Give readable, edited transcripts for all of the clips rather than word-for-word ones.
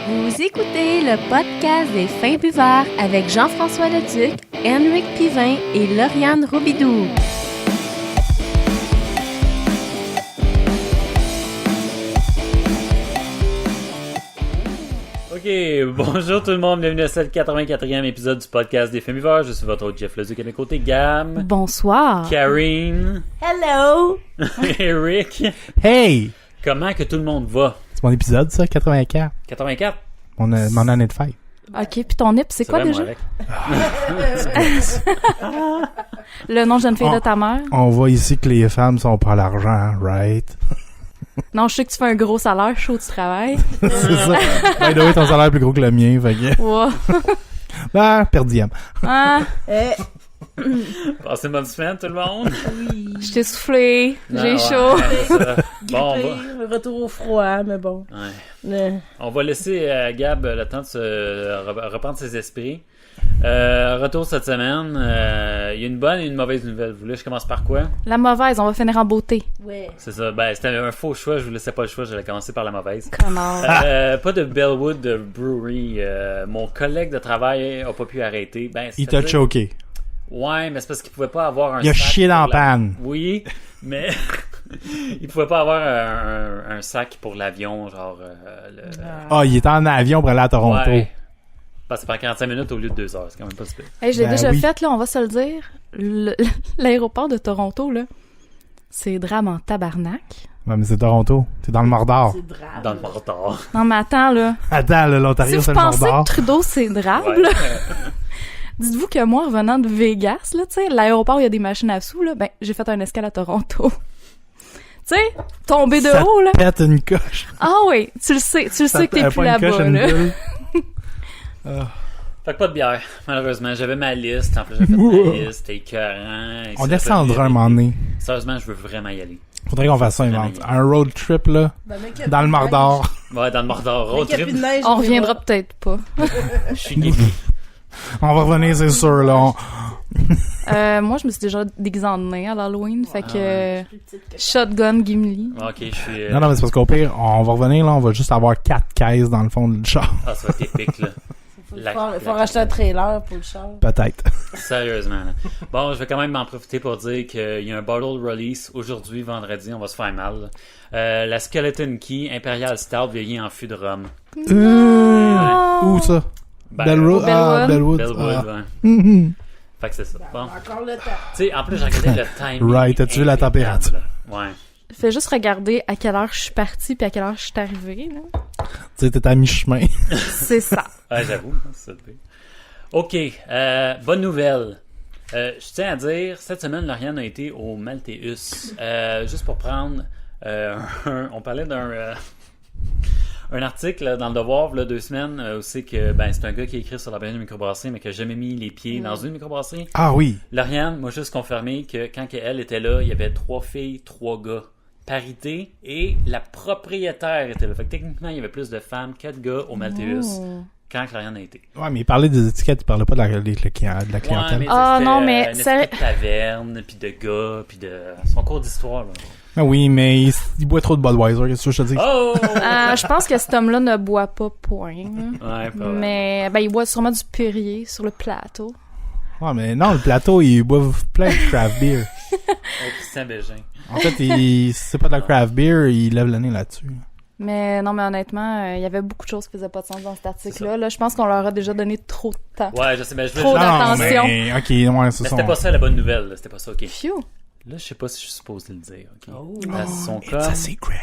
Vous écoutez le podcast des Fins Buveurs avec Jean-François Leduc, Henrik Pivin et Lauriane Robidoux. Ok, bonjour tout le monde, bienvenue à ce 84e épisode du podcast des Fins Buveurs. Je suis votre hôte Jeff Leduc, à mes côtés Gam, Bonsoir. Karine, Hello. Eric. Hey! Comment que tout le monde va? C'est mon épisode, ça, 84. 84? Mon année de fête. OK, puis ton nip, c'est quoi vrai, déjà? moi, avec. Le nom de jeune fille de ta mère? On voit ici que les femmes sont pas l'argent, right? Non, je sais que tu fais un gros salaire, chaud du travail. C'est ça. By the way, ton salaire est plus gros que le mien, fait que... Wow. Ah, per diem. Ah, Passez une bonne semaine tout le monde? je t'ai soufflé, Non, j'ai ouais, chaud. c'est ça. Bon, Grippé, retour au froid, mais bon. on va laisser Gab le temps de se reprendre ses esprits. Retour cette semaine. Il y a une bonne et une mauvaise nouvelle. Vous voulez que je commence par quoi? La mauvaise, on va finir en beauté. Ouais. C'est ça. Ben, c'était un faux choix. Je vous laissais pas le choix. J'allais commencer par la mauvaise. Connard. Pas de Bellwood Brewery. Mon collègue de travail a pas pu arrêter. Ben, Il t'a choqué. Ouais, mais c'est parce qu'il pouvait pas avoir un Il a sac chié dans pour la panne. Oui, mais il pouvait pas avoir un sac pour l'avion, genre... Ah, il était en avion pour aller à Toronto. Ouais. Parce que ça prend 45 minutes au lieu de 2 heures. C'est quand même pas super. Hey, je l'ai Ben déjà oui. fait, là, on va se le dire. L'aéroport de Toronto, là, c'est drame en tabarnak. Ouais, mais c'est Toronto. C'est dans le Mordor. C'est drame. Dans le retard. Non, mais attends, là. Attends, Si l'Ontario, vous c'est le pensez Mordor. que Trudeau, c'est drame, là, dites-vous que moi, revenant de Vegas, là, tu sais, l'aéroport, il y a des machines à sous, là, ben, j'ai fait un escale à Toronto. Tu sais, tomber de Ça haut, là. pète une coche. Ah oui, tu le sais que t'es Pas plus une là-bas, coche, une là. bulle. Fait que pas de bière, malheureusement. J'avais ma liste. En plus, j'ai fait ma liste. C'était écœurant. On descendra un moment donné. Sérieusement, je veux vraiment y aller. Faudrait qu'on fasse ça, un road trip, là, Ben, mec, il y a dans le plus de Mordor. Ouais, dans le Mordor. neige. Road Mec, il y a trip. plus de neige, On on reviendra ira. peut-être pas. Je suis gay. On va revenir, c'est sûr, là. Moi, je me suis déjà déguisée en nain à l'Halloween, fait que Plus petite que shotgun Gimli. Ok, je suis... Non, mais c'est parce qu'au pire, on va revenir, là, on va juste avoir 4 caisses dans le fond du char. Ah, ça va être épique, là. Il faut racheter un trailer pour le char. Peut-être. Sérieusement. Là. Bon, je vais quand même m'en profiter pour dire qu'il y a un bottle release aujourd'hui, vendredi. On va se faire mal. La Skeleton Key Imperial Stout vieillie en fût de rhum. Où ça? Ben, Bellwood? Ah, Bellwood. Bellwood. Bellwood, Ah. ouais. Fait que c'est ça. Bon. Encore le temps. Tu sais, en plus, j'ai regardé le timing. Right, as-tu vu la température? Ouais. Fais juste regarder à quelle heure je suis partie puis à quelle heure je suis arrivée, là. Tu sais, t'es à mi-chemin. C'est ça. Ouais, j'avoue. C'est le pire. OK. Bonne nouvelle. Je tiens à dire, cette semaine, Lauriane a été au Malteus. Juste pour prendre... on parlait d'un... un article là, dans le Devoir, là, 2 semaines, où c'est que c'est un gars qui a écrit sur la bienvenue microbrasserie, mais qui a jamais mis les pieds dans une microbrasserie. Ah oui. Lauriane m'a juste confirmé que quand elle était là, il y avait 3 filles, 3 gars. Parité, et la propriétaire était là. Fait que techniquement, il y avait plus de femmes que de gars au Malteus quand Lauriane a été. Ouais, mais il parlait des étiquettes, il parlait pas de la clientèle. Ouais, mais Ah, c'était, non, mais une ça- espèce de taverne, puis de gars, puis de... son cours d'histoire, là. Ah oui, mais il boit trop de Budweiser, qu'est-ce que je te dis? Oh! Je pense que cet homme-là ne boit pas point. Là. Ouais, pas vrai. Mais il boit sûrement du Perrier sur le plateau. Ouais, mais non, le plateau, il boit plein de craft beer. Christian Bégin. En fait, si c'est pas de la craft beer, il lève le nez là-dessus. Mais non, mais honnêtement, il y avait beaucoup de choses qui faisaient pas de sens dans cet article-là. ça. Là, je pense qu'on leur a déjà donné trop de temps. Ouais, je sais, mais je veux Trop juste... d'attention. mais ok, ouais, c'est Mais ça. c'était pas ça la bonne nouvelle, là. C'était pas ça, ok. Phew. Là, je sais pas si je suis supposé le dire, ok? Oh. Parce qu'ils sont It's comme... a secret.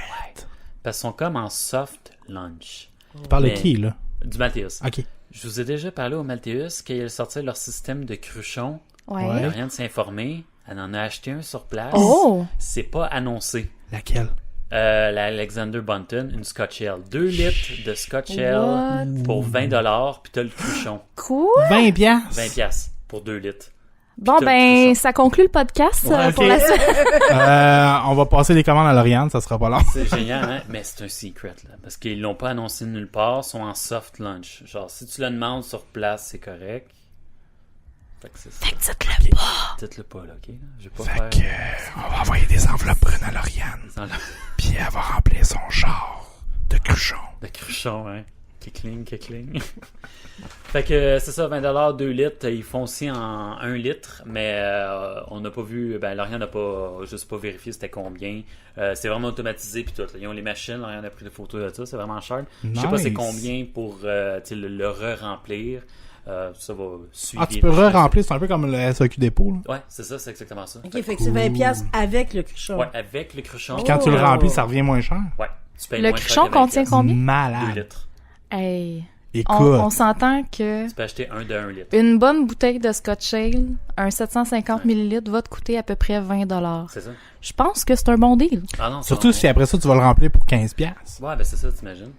Parce qu'ils sont comme en soft lunch. Tu parles de Mais- qui, là? Du Malteus. Ok. Je vous ai déjà parlé au Malteus qu'ils allaient sortir leur système de cruchon. Ouais. Ouais. Rien de s'informer. Elle en a acheté un sur place. Oh! C'est pas annoncé. Laquelle? L'Alexander Bunton, une Scotch Ale. 2 litres de Scotch Ale What? pour 20$, puis t'as le cruchon. Quoi? 20 piastres? 20$ pour 2 litres. Bon, Putain, ben, c'est ça. ça conclut le podcast Ouais, pour ok. la suite. On va passer les commandes à Lauriane, ça sera pas long. C'est génial, hein? Mais c'est un secret, là. Parce qu'ils l'ont pas annoncé nulle part, ils sont en soft lunch. Genre, si tu le demandes sur place, c'est correct. Fait que c'est ça. Fait que dites-le pas. Dites-le pas, là, ok? Je vais pas Fait faire... que, on va envoyer des enveloppes brunes à Lauriane. Dans le- Puis elle va remplir son genre de cruchon. de cruchon, hein? Kickling. Fait que c'est ça, 20$, 2 litres. Ils font aussi en 1 litre, mais on n'a pas vu, Lauriane n'a pas vérifié c'était combien. C'est vraiment automatisé puis tout. Là. Ils ont les machines, Lauriane a pris des photos de ça, c'est vraiment cher. Je sais pas c'est combien pour le re-remplir. Ça va suivre. Tu peux re-remplir, c'est un peu comme le SAQ dépôt. Là. Ouais, c'est ça, c'est exactement ça. Ok, fait que c'est 20$ avec le cruchon. Ouais, avec le cruchon. Puis quand tu le remplis, ça revient moins cher. Ouais, tu payes Le moins cruchon cher que 20$. contient combien? 2 Malade. litres. Hey. Écoute. On s'entend que Tu peux acheter un de 1 litre. une bonne bouteille de Scotch Ale, un 750 ml, va te coûter à peu près 20$. C'est ça. Je pense que c'est un bon deal. Ah non, Surtout si après ça, tu vas le remplir pour 15$. Ouais, c'est ça, t'imagines.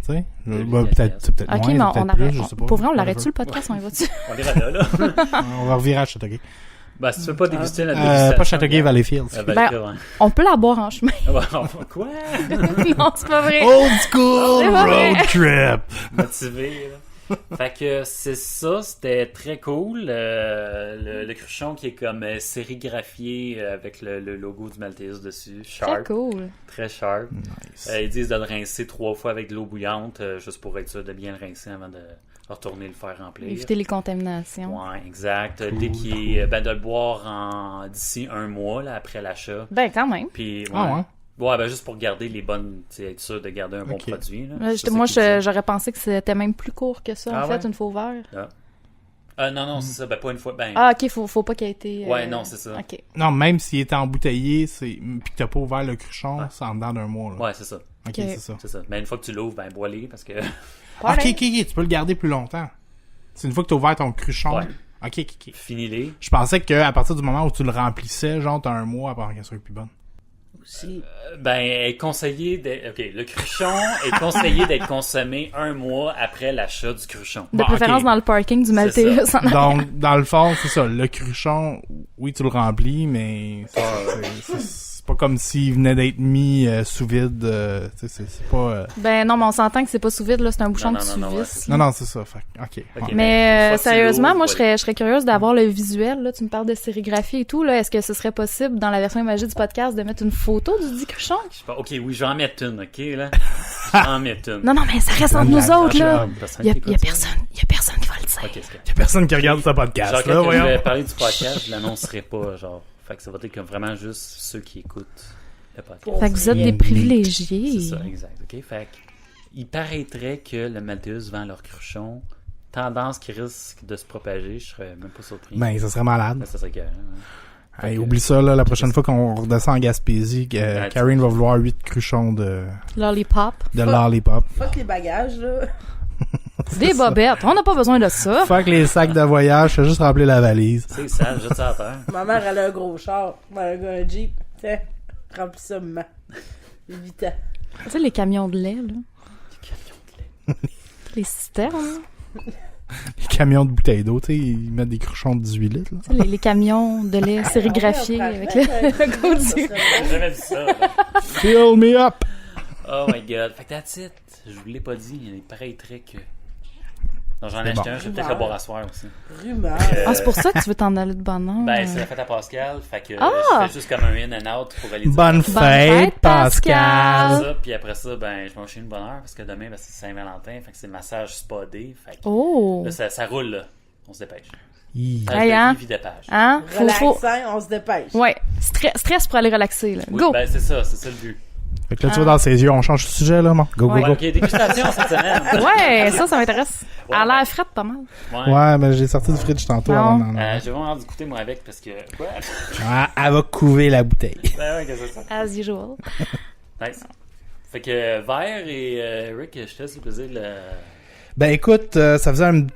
Tu sais? Oui, Peut-être Ok, moins, mais peut-être plus, je sais pas. pour vrai, on l'arrête-tu le podcast? On y va-tu? On est là. On va revirer à Châteauguay. Si tu veux pas déguster la dégustation. Pas Châteauguay, Valleyfield. On peut la boire en chemin. Quoi? Non, c'est pas vrai. Old school C'est pas vrai. road trip! Motivé, là. Fait que c'est ça, c'était très cool. Le cruchon qui est comme sérigraphié avec le logo du Malteus dessus. Très Sharp. cool. Très sharp. Nice. Ils disent de le rincer 3 fois avec de l'eau bouillante, juste pour être sûr de bien le rincer avant de retourner le faire remplir. Éviter les contaminations. Ouais, exact. Dès qu'il est, de le boire d'ici 1 mois là, après l'achat. Ben, quand même. Puis, Ah ouais? Ouais, juste pour garder les bonnes, être sûr de garder un bon Ok. produit. Là. Moi, C'est ça qu'il dit. j'aurais pensé que c'était même plus court que ça, Ah en fait, ouais? une fois ouvert. Non, c'est ça. Pas une fois. Ah, ok, faut pas qu'il ait été... Ouais, non, c'est ça. Ok. Non, même s'il était embouteillé, puis que t'as pas ouvert le cruchon, c'est en dedans d'un mois. Là. Ouais, c'est ça. Ok, c'est ça. C'est ça. Mais une fois que tu l'ouvres, bois-les parce que. Ok, tu peux le garder plus longtemps. C'est une fois que t'as ouvert ton cruchon. Ouais. Ok. Finis-les. Je pensais qu'à partir du moment où tu le remplissais, genre, t'as 1 mois avant qu'elle soit plus bonne. Aussi. Est conseillé le cruchon est conseillé d'être consommé 1 mois après l'achat du cruchon. De Bon, préférence ok. dans le parking du C'est Malteus. ça. Donc, dans le fond, c'est ça. Le cruchon, oui, tu le remplis, mais c'est pas comme s'il venait d'être mis sous vide. Tu sais, c'est pas... Ben non, mais on s'entend que c'est pas sous vide, là, c'est un bouchon Non, que tu non, ouais, visses. c'est Non, c'est ça. Fait, ok. Ok. Ouais. Mais Une fois que tu sérieusement, l'ouvres, moi, je serais curieuse d'avoir le visuel. Là. Tu me parles de sérigraphie et tout. Là. Est-ce que ce serait possible, dans la version imagée du podcast, de mettre une photo du dit cruchon? Je sais pas. Ok, oui, je vais en mettre une, ok, là. Je vais en mettre une. Non, mais ça reste entre nous autres, là. Personne Il qui y a écoute ça. personne qui va le dire. Ok, c'est correct. Y a personne qui regarde ce podcast, Genre, là, quand je voyons. vais parler du podcast, je l'annoncerai pas, genre. Fait que ça va être comme vraiment juste ceux qui écoutent le podcast. Fait que vous êtes des C'est privilégiés. ça, exact. OK? Fait que, il paraîtrait que le Malteus vend leur cruchon. Tendance qui risque de se propager, je serais même pas surpris. Ben, ça serait malade. Mais ça serait carré. Hey, oublie ça, là, la prochaine fois qu'on redescend en Gaspésie, Karine va vouloir 8 cruchons de Lollipop. lollipop. Fuck les bagages, là. Des bobettes. On n'a pas besoin de ça. Fuck les sacs de voyage, fais juste remplir la valise. C'est sale, jette ça à terre. Ma mère, elle a un gros char. Elle a un Jeep. Tiens, remplis ça, maman. 8 ans. Tu sais, les camions de lait, là. Les camions de lait. Les citernes. Les camions de bouteilles d'eau, tu sais, ils mettent des cruchons de 18 litres, là. Tu sais, les camions de lait sérigraphiés avec le logo du... J'ai jamais vu ça. Là. Fill me up! Oh my god. Fait que that's it. Je vous l'ai pas dit, il paraîtrait que. Non, j'en ai C'est acheté un, je vais peut-être le boire à soir aussi. Rumeur. Ah, c'est pour ça que tu veux t'en aller de bonheur. C'est la fête à Pascal, fait que Ah! je fais juste comme un in and out pour aller dire Bonne fête, fête, Pascal! ça, puis après ça, je vais m'enchaîner une bonne heure parce que demain, c'est Saint-Valentin, fait que c'est le massage spa day, fait que Oh! là, ça roule, là. On se dépêche. Hi. Page Hey, de hein? vie, vie de page. Hein? Faut... Relaxant, on se dépêche. Ouais. Stress pour aller relaxer, là. Oui, Go! c'est ça le but. Fait que là, tu vois dans ses yeux, on change de sujet, là, man. Go, Ouais. go, go. Ok, dégustation cette semaine. Ouais, ça m'intéresse. Ouais, Elle a l'air frette pas mal. Ouais, mais j'ai sorti du fridge tantôt Non. avant. Non. J'ai vraiment hâte d'écouter, moi, avec, parce que. Quoi? Ah, elle va couver la bouteille. Ouais, que c'est ça. As usual. Nice. Fait que, Vert et Rick, je te laisse le plaisir de le. Ben écoute, ça faisait une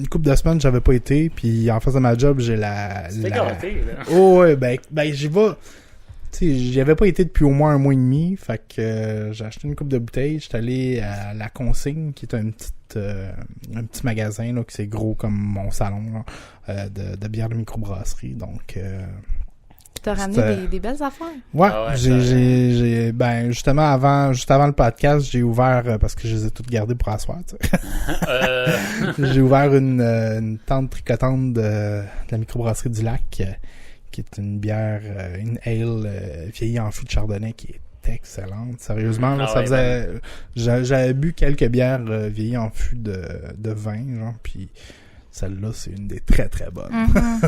couple de semaines que j'avais pas été, puis en faisant ma job, j'ai C'était gâté, là. Oh ouais, ben j'y vais. Tu sais, j'y avais pas été depuis au moins 1 mois et demi, fait que j'ai acheté une coupe de bouteilles, j'étais allé à La Consigne, qui est un petit magasin là, qui c'est gros comme mon salon là, de bière de microbrasserie, donc T'as ramené des belles affaires. ouais, Ah ouais, j'ai justement juste avant le podcast, j'ai ouvert parce que je les ai toutes gardées pour asseoir, tu sais. J'ai ouvert une tente tricotante de la microbrasserie du Lac, qui est une bière, une ale vieillie en fût de chardonnay qui est était excellente. Sérieusement, là, Ah ça ouais, faisait... J'avais bu quelques bières vieillies en fût de vin, genre, puis celle-là, c'est une des très, très bonnes. Mhm.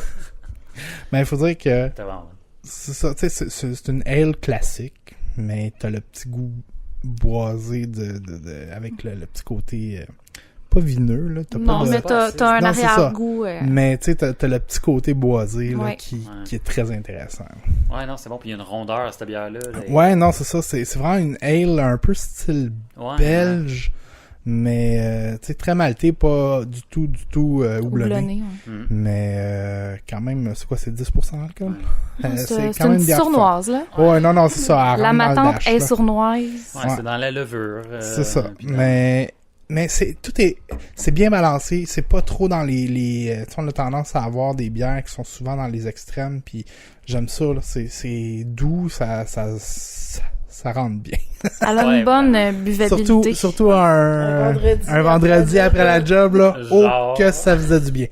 Mais il faut dire que T'as vraiment- c'est ça, tu sais, c'est une ale classique, mais t'as le petit goût boisé avec le petit côté... pas vineux, là. T'as Non, pas de... mais t'as un Non, c'est ça. arrière-goût. Mais tu sais, t'as le petit côté boisé là, Ouais. qui est très intéressant. Ouais, non, c'est bon. Puis il y a une rondeur à cette bière-là. Là. Ouais, non, c'est ça. C'est vraiment une ale un peu style Ouais, belge, mais tu sais, très maltais, pas du tout houblonné. Houblonné, ouais. Mm. Mais quand même, c'est quoi, c'est 10% d'alcool? C'est quand même une bière sournoise, là. forte. Ouais, non, c'est ça. elle La rentre dans le matante dash, est là. sournoise. Ouais, c'est dans la levure. C'est ça. puis dans- Mais c'est bien balancé, c'est pas trop dans les tu sais, on a tendance à avoir des bières qui sont souvent dans les extrêmes, puis j'aime ça là, c'est doux, ça rentre bien. Elle a Ouais, une bonne buvabilité. Surtout un vendredi après la job là, Genre. oh que ça faisait du bien.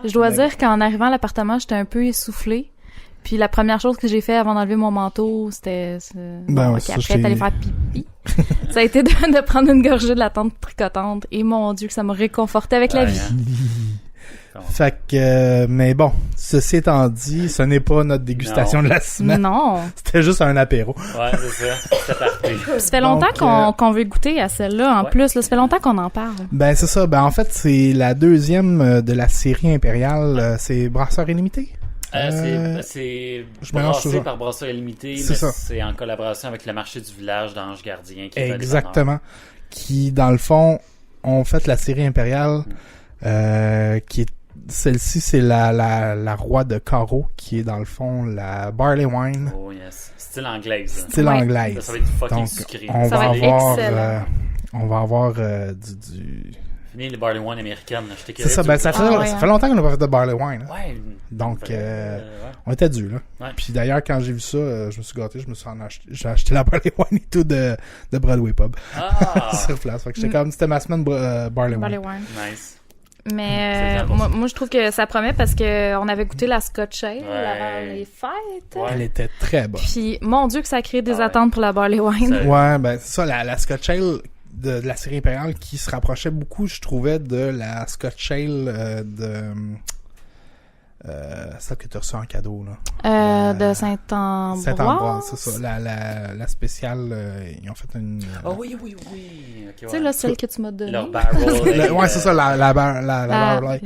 Je dois dire qu'en arrivant à l'appartement, j'étais un peu essoufflée. Puis la première chose que j'ai fait avant d'enlever mon manteau, c'était... Ben ouais, ok, ça, après, t'allais faire pipi. Ça a été de prendre une gorgée de la tente tricotante. Et mon Dieu, que ça m'a réconforté avec la Ouais, vie. hein. Fait que mais bon, ceci étant dit, ce n'est pas notre dégustation de la semaine. Non. C'était juste un apéro. Ouais, c'est ça. C'était parfait. Ça fait longtemps Donc, qu'on veut goûter à celle-là. En Ouais. plus, là, ça fait longtemps qu'on en parle. Ben c'est ça, ben en fait, c'est la deuxième de la série impériale, c'est Brasseur illimité. C'est je mélange brassé toujours. par Brasseur Illimité, C'est mais ça. c'est en collaboration avec le marché du village d'Ange Gardien. Qui fait des Exactement. Qui, dans le fond, ont fait la série impériale, qui est celle-ci, c'est la roi de carreau, qui est dans le fond la barley wine, honneurs. Oh yes. Style anglaise. style Ouais. anglaise. Ça va être fucking Donc, sucré. on Ça va va être avoir, excellent. on va avoir du. Fini les barley wine américaines. là. J'étais C'est ça, ben ça fait, Ah ouais, ça hein. fait longtemps qu'on n'a pas fait de barley wine. Hein. Ouais. Donc, ouais. on était dû là. Ouais. Puis d'ailleurs, quand j'ai vu ça, je me suis gâté, j'ai acheté la barley wine et tout de Broadway Pub Ah! sur place. Fait que j'étais comme, c'était ma semaine barley Barley wine. wine. Nice. Mais C'est bien moi, je trouve que ça promet parce que on avait goûté la Scotch Ale Ouais. avant les fêtes. Ouais. Elle était très bonne. Puis, mon Dieu, que ça a créé des Ah ouais. attentes pour la Barley Wine. Ça- Ouais, ben c'est ça, la Scotch Ale de la série impériale qui se rapprochait beaucoup, je trouvais, de la Scotch Ale celle que tu as reçue en cadeau, là. De Saint-Ambroise. Saint-Ambroise, c'est ça. La spéciale, ils ont fait une... Oh oui. Ok, Tu sais, là, celle que tu m'as donnée. Leur barrel. ouais, c'est ça, la Barrel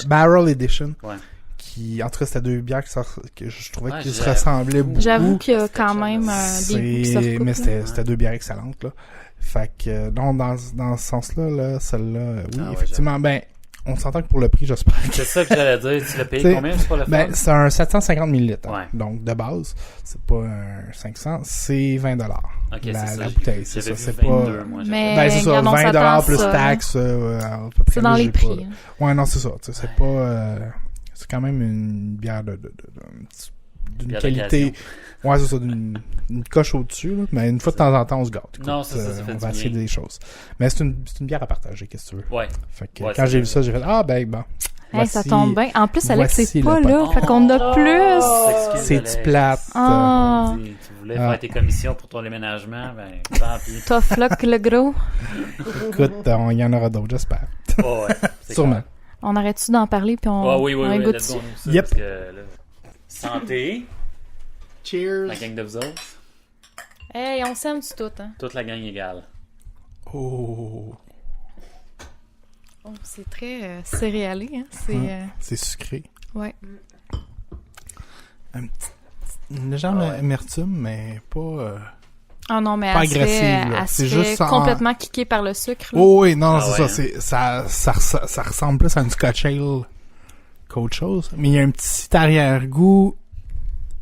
Barrel Edition. Ouais. Qui, en tout cas, c'était deux bières que je trouvais Ouais, qu'ils se j'avoue. ressemblaient beaucoup. J'avoue qu'il y a C'était quand quelque même chose. des goûts qui se recoupent, Mais là. c'était deux bières excellentes, là. Fait que, non, dans ce sens-là, là, celle-là, oui, Ah ouais, effectivement, ben, on s'entend que pour le prix, j'espère que... C'est ça que j'allais dire. Tu l'as payé T'sais, combien pour le fun? Ben, c'est un 750 ml. Hein. Ouais. Donc, de base, c'est pas un 500, c'est 20 $. Ok, c'est la ça. bouteille, c'est J'avais ça, vu c'est 22, pas... moi, Mais- Ben, c'est ça, regarde, on 20 s'attend à plus ça, taxes, à peu près, C'est dans là, les j'ai prix. pas- hein. Ouais, non, c'est ça. Tu sais, c'est pas... c'est quand même une bière d'une Bière qualité... d'occasion. Ouais, c'est ça, d'une coche au-dessus, là. Mais une fois de temps en temps, on se gâte. Écoute, Non, c'est ça, ça fait on du va essayer bien. des choses. Mais c'est une bière à partager, qu'est-ce que tu veux. Ouais. Fait que Ouais, quand c'est j'ai vu vrai. ça, j'ai fait « Ah, ben, bon. Hey, ça Voici- tombe bien. En plus, Alex, voici c'est le pas là. pot. Fait qu'on a plus. Excuse, C'est Alex. du plate. Ah. Tu voulais Ah. faire tes commissions pour ton déménagement, ben, tant pis. Tough luck, le gros. Écoute, il y en aura d'autres, j'espère. Oh, ouais. c'est Sûrement. clair. On arrête-tu d'en parler puis on, Ah oui, on goûte let's go, dessus? nous, ça, Yep. parce que, là, santé, Cheers. la gang de vous autres, Hey, on s'aime du tout, hein? toute la gang égale. Oh, Oh, c'est très céréalé, hein? C'est... c'est sucré. ouais. Une légère Ah ouais. amertume, mais pas... Ah non, mais Pas elle se agressive, fait, là. elle C'est se fait juste en- complètement kicker par le sucre, là. Oh oui, non, Ah c'est ouais, ça. Ça ressemble plus à une Scotch Ale qu'autre chose. Mais il y a un petit arrière-goût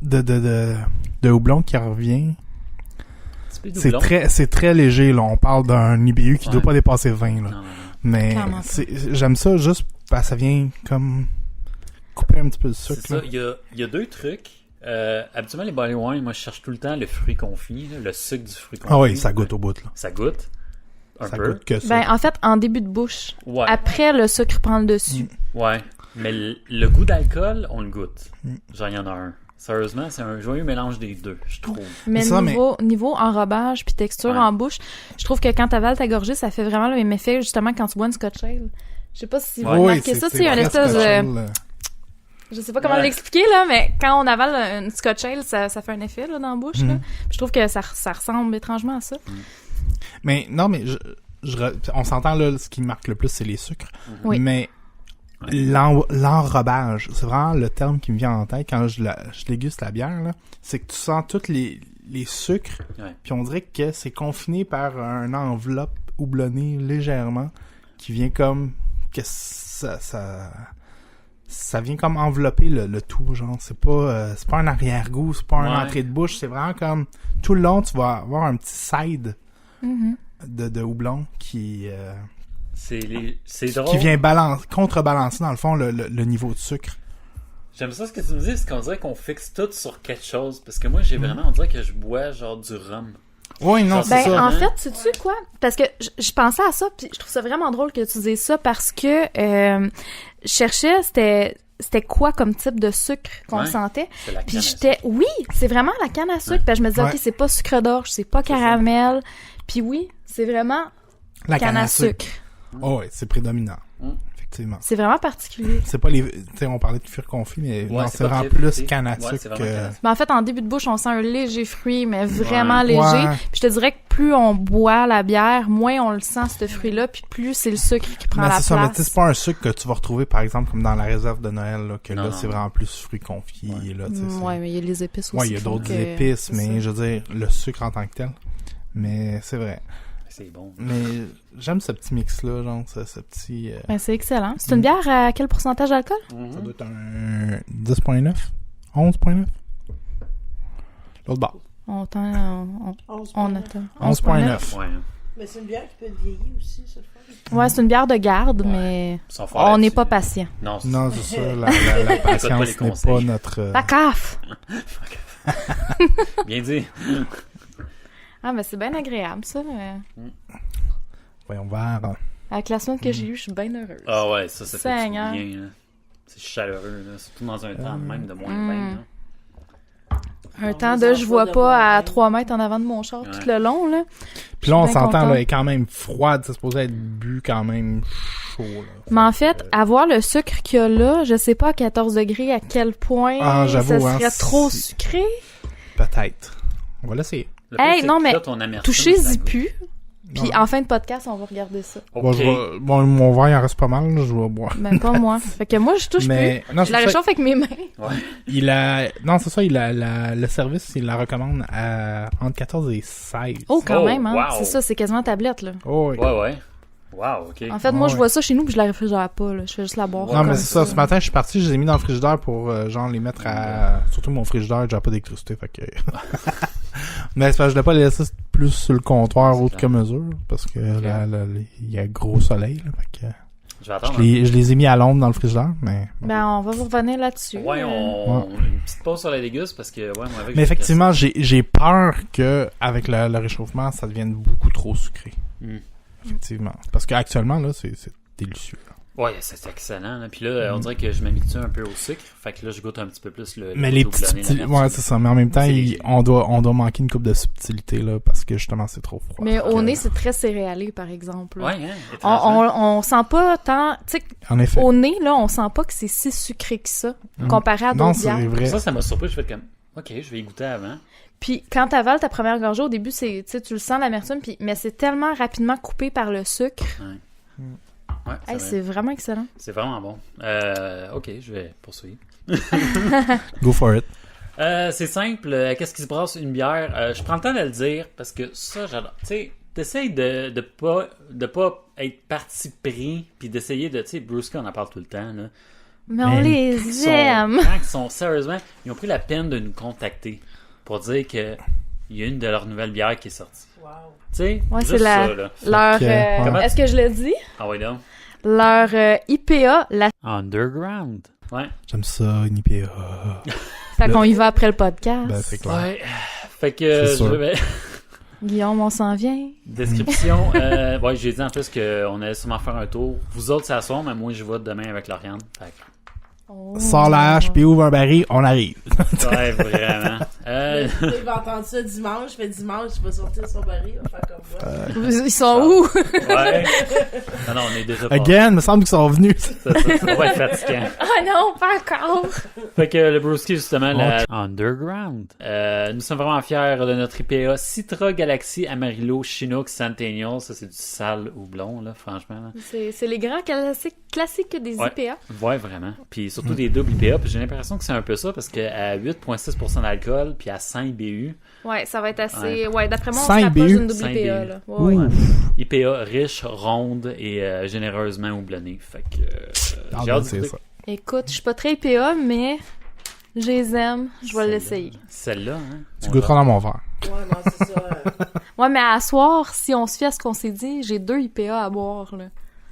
de houblon qui revient. C'est très léger, là. On parle d'un IBU qui Ouais. doit pas dépasser 20, là. Non, non, non. Mais Clairement pas. j'aime ça juste parce que ça vient comme couper un petit peu de C'est sucre. ça, là. il y a deux trucs. Habituellement, les barley wine, moi, je cherche tout le temps le fruit confit, là, le sucre du fruit confit. Ah oui, ça goûte au bout, là. Ça goûte. Un Ça peu. goûte que ça. Ben, en fait, en début de bouche. Ouais. Après, le sucre prend le dessus. Ouais. Mais le goût d'alcool, on le goûte. Mm. Genre, il y en a un. Sérieusement, c'est un joyeux mélange des deux, je trouve. Mais Ça, niveau enrobage puis texture Ouais. en bouche, je trouve que quand t'avales ta gorgée, ça fait vraiment le même effet, justement, quand tu bois une Scotch Ale. Je sais pas si vous Ouais. remarquez ça, tu sais, un espèce de... Je sais pas comment Ouais. l'expliquer, là, mais quand on avale une Scotch Ale, ça fait un effet, là, dans la bouche, là. Puis je trouve que ça ressemble étrangement à ça. Mais non, mais on s'entend là, ce qui marque le plus, c'est les sucres. Oui. Mais l'enrobage, c'est vraiment le terme qui me vient en tête quand je déguste la bière, là. C'est que tu sens tous les sucres, Ouais. puis on dirait que c'est confiné par une enveloppe houblonnée légèrement, qui vient comme que ça vient comme envelopper le tout, genre. C'est pas un arrière-goût, c'est pas une Ouais. entrée de bouche, c'est vraiment comme tout le long, tu vas avoir un petit side Mhm. de houblon qui C'est drôle. qui vient contrebalancer dans le fond le niveau de sucre. J'aime ça ce que tu me dis, c'est qu'on dirait qu'on fixe tout sur quelque chose. Parce que moi, j'ai vraiment, on dirait que je bois genre du rhum. Oui, non, Genre, c'est Ben, ça. en fait, sais-tu quoi? Parce que je pensais à ça, puis je trouve ça vraiment drôle que tu dises ça, parce que je cherchais, c'était quoi comme type de sucre qu'on Ouais. sentait. C'est la Puis canne à j'étais, oui, c'est vraiment la canne à sucre. Puis je me disais, Ouais. ok, c'est pas sucre d'orge, c'est pas caramel. Puis oui, c'est vraiment La canne à sucre. Oh, ouais, c'est prédominant. Mm. Effectivement. C'est vraiment particulier. C'est pas les... Tu sais, on parlait de cuir confit, mais Ouais, non, c'est c'est pas vraiment très plus fruité. canne à Ouais, c'est sucre vraiment canne à que... sucre. Mais en fait, en début de bouche, on sent un léger fruit, mais vraiment Ouais. léger. Ouais. Puis je te dirais que plus on boit la bière, moins on le sent, ce fruit-là, puis plus c'est le sucre qui prend Mais la c'est ça, mais tu sais, place. c'est pas un sucre que tu vas retrouver, par exemple, comme dans la réserve de Noël, là, que Non, là, non. c'est vraiment plus fruits confits, Ouais. là, tu sais. Ouais, mais il y a les épices aussi. Ouais, il y a qui font d'autres que- épices, c'est mais ça. je veux dire, le sucre en tant que tel. Mais c'est vrai. C'est bon. Mais j'aime ce petit mix-là, genre, ce petit... Ben, c'est excellent. C'est une bière à quel pourcentage d'alcool? Ça doit être un 10.9? 11.9? L'autre bord. On 11. attend. 11.9. Ouais. Mais c'est une bière qui peut être vieillie aussi, c'est le fun. Ouais, c'est une bière de garde, Ouais. mais Ils sont forts on n'est là-dessus. pas patient. Non, c'est Non, c'est ça, la patience les n'est conseils. pas notre... Pas caf! bien dit. Ah, ben c'est bien agréable, ça. Voyons voir. Avec la semaine que j'ai eue, je suis bien heureuse. Ah ouais, ça fait du Seigneur. bien. Là. C'est chaleureux, là. Surtout dans un temps même de moins de 20. Mm. Là. Un On temps les de je vois emplois de pas à moins 3 mètres en avant de mon char Ouais. tout le long, là. Puis là, on Je suis bien s'entend, contente. là, elle est quand même froide, c'est supposé être bu quand même chaud, là. Mais en fait, avoir le sucre qu'il y a là, je sais pas à 14 degrés à quel point Ah, ça j'avoue, hein, serait trop si- sucré. Peut-être. On va l'essayer. Le Hey, pire, c'est non, que mais là, ton amertume, Touchez-y ça goûte. plus. Puis Non. en fin de podcast, on va regarder ça. Bon, Ok. mon verre, il en reste pas mal, là, je vais boire. Même pas moi. Fait que moi, je touche Mais, plus. non, Je la c'est ça, réchauffe avec mes mains. non, c'est ça, le service, il la recommande à entre 14 et 16. Oh, quand Oh, même, hein. wow. C'est ça, c'est quasiment tablette, là. Oh, oui. Ouais, ouais. Wow, ok. En fait, moi, Ouais. je vois ça chez nous, puis je la réfrigère pas, là. Je fais juste la boire. Non, comme mais c'est ça. Ce matin, je suis parti, je les ai mis dans le frigidaire pour, genre, les mettre à... Surtout mon frigidaire, j'ai pas d'électricité, fait que... Mais c'est parce que je voulais pas les laisser plus sur le comptoir C'est autre que clair. mesure, parce que là, il y a gros soleil, là, fait que... Je vais attendre. Je les ai mis à l'ombre dans le frigidaire, mais... Ben, on va vous revenir là-dessus. Ouais, une petite pause sur la déguste parce que, ouais, moi, avec. Mais effectivement, j'ai peur que avec le réchauffement, ça devienne beaucoup trop sucré. Mm. Effectivement. Parce qu'actuellement, là, c'est délicieux. là. Ouais, c'est excellent. Là. Puis là, on dirait que je m'habitue un peu au sucre. Fait que là, je goûte un petit peu plus le. Mais le les goût petites houblonné, subtilités... l'amertume. Ouais, c'est ça. Mais en même temps, C'est léger. on doit manquer une coupe de subtilité, là, parce que justement, c'est trop froid. Mais Fait au que- nez, c'est très céréalé, par exemple. là. Ouais, hein. étrangement. On sent pas tant... Tu sais, En effet. au nez, là, on sent pas que c'est si sucré que ça, Mhm. comparé à Non, d'autres c'est bières. vrai. Ça m'a surpris. Je fais comme, ok, je vais y goûter avant. Puis quand t'avales ta première gorgée, au début, c'est, tu sais, tu le sens l'amertume, puis mais c'est tellement rapidement coupé par le sucre. Ouais, Hey, c'est c'est vraiment excellent. c'est vraiment bon. Ok, je vais poursuivre. Go for it. C'est simple. Qu'est-ce qui se brasse une bière? Je prends le temps de le dire parce que ça, j'adore. Tu sais, t'essayes de pas être parti pris puis d'essayer de, tu sais, Brewski, on en parle tout le temps, là. Mais on les aime! Quand ils sont sérieusement, ils ont pris la peine de nous contacter pour dire que il y a une de leurs nouvelles bières qui est sortie. Wow. Tu sais, Ouais, juste c'est la- ça, là. Leur, que, ouais. est-ce que je le dis? Ah ouais, donc. Leur IPA, la... Underground. Ouais. J'aime ça, une IPA. Fait qu'on y va après le podcast. Ben, c'est clair. Ouais. Fait que, C'est sûr. je vais... Guillaume, on s'en vient. Description. Ouais, j'ai dit en plus qu'on allait sûrement faire un tour. Vous autres, ça soir, mais moi, je vais demain avec Lauriane. Fait que sors la hache, puis ouvre un baril, on arrive. Ouais, vraiment. Il va entendre ça dimanche, il va sortir son baril, il va faire comme moi. Ils sont où? Ouais. Non, on est déjà pas. Again, me semble qu'ils sont venus. Ça va être fatigant. Ah non, pas encore! Fait que le brewski, justement, la Underground. Nous sommes vraiment fiers de notre IPA Citra Galaxy Amarillo Chinook Centennial. Ça, c'est du sale houblon, là, franchement. Là. C'est les grands classiques des IPA. Ouais, vraiment. Puis surtout des doubles IPA. Puis j'ai l'impression que c'est un peu ça parce qu'à 8,6% d'alcool puis à 5 BU. Ouais, ça va être assez... Ouais, d'après moi, on 5 se rapproche BU. d'une double 5 IPA, BU. là. Ouais. IPA riche, ronde et généreusement houblonnée. Fait que j'ai hâte de c'est goûter. ça. Écoute, je suis pas très IPA, mais je les aime. Je vais l'essayer. Celle-là, hein? Tu goûteras dans mon verre. Ouais, non, c'est ça. Ouais, mais à soir, si on se fie à ce qu'on s'est dit, j'ai 2 IPA à boire, là.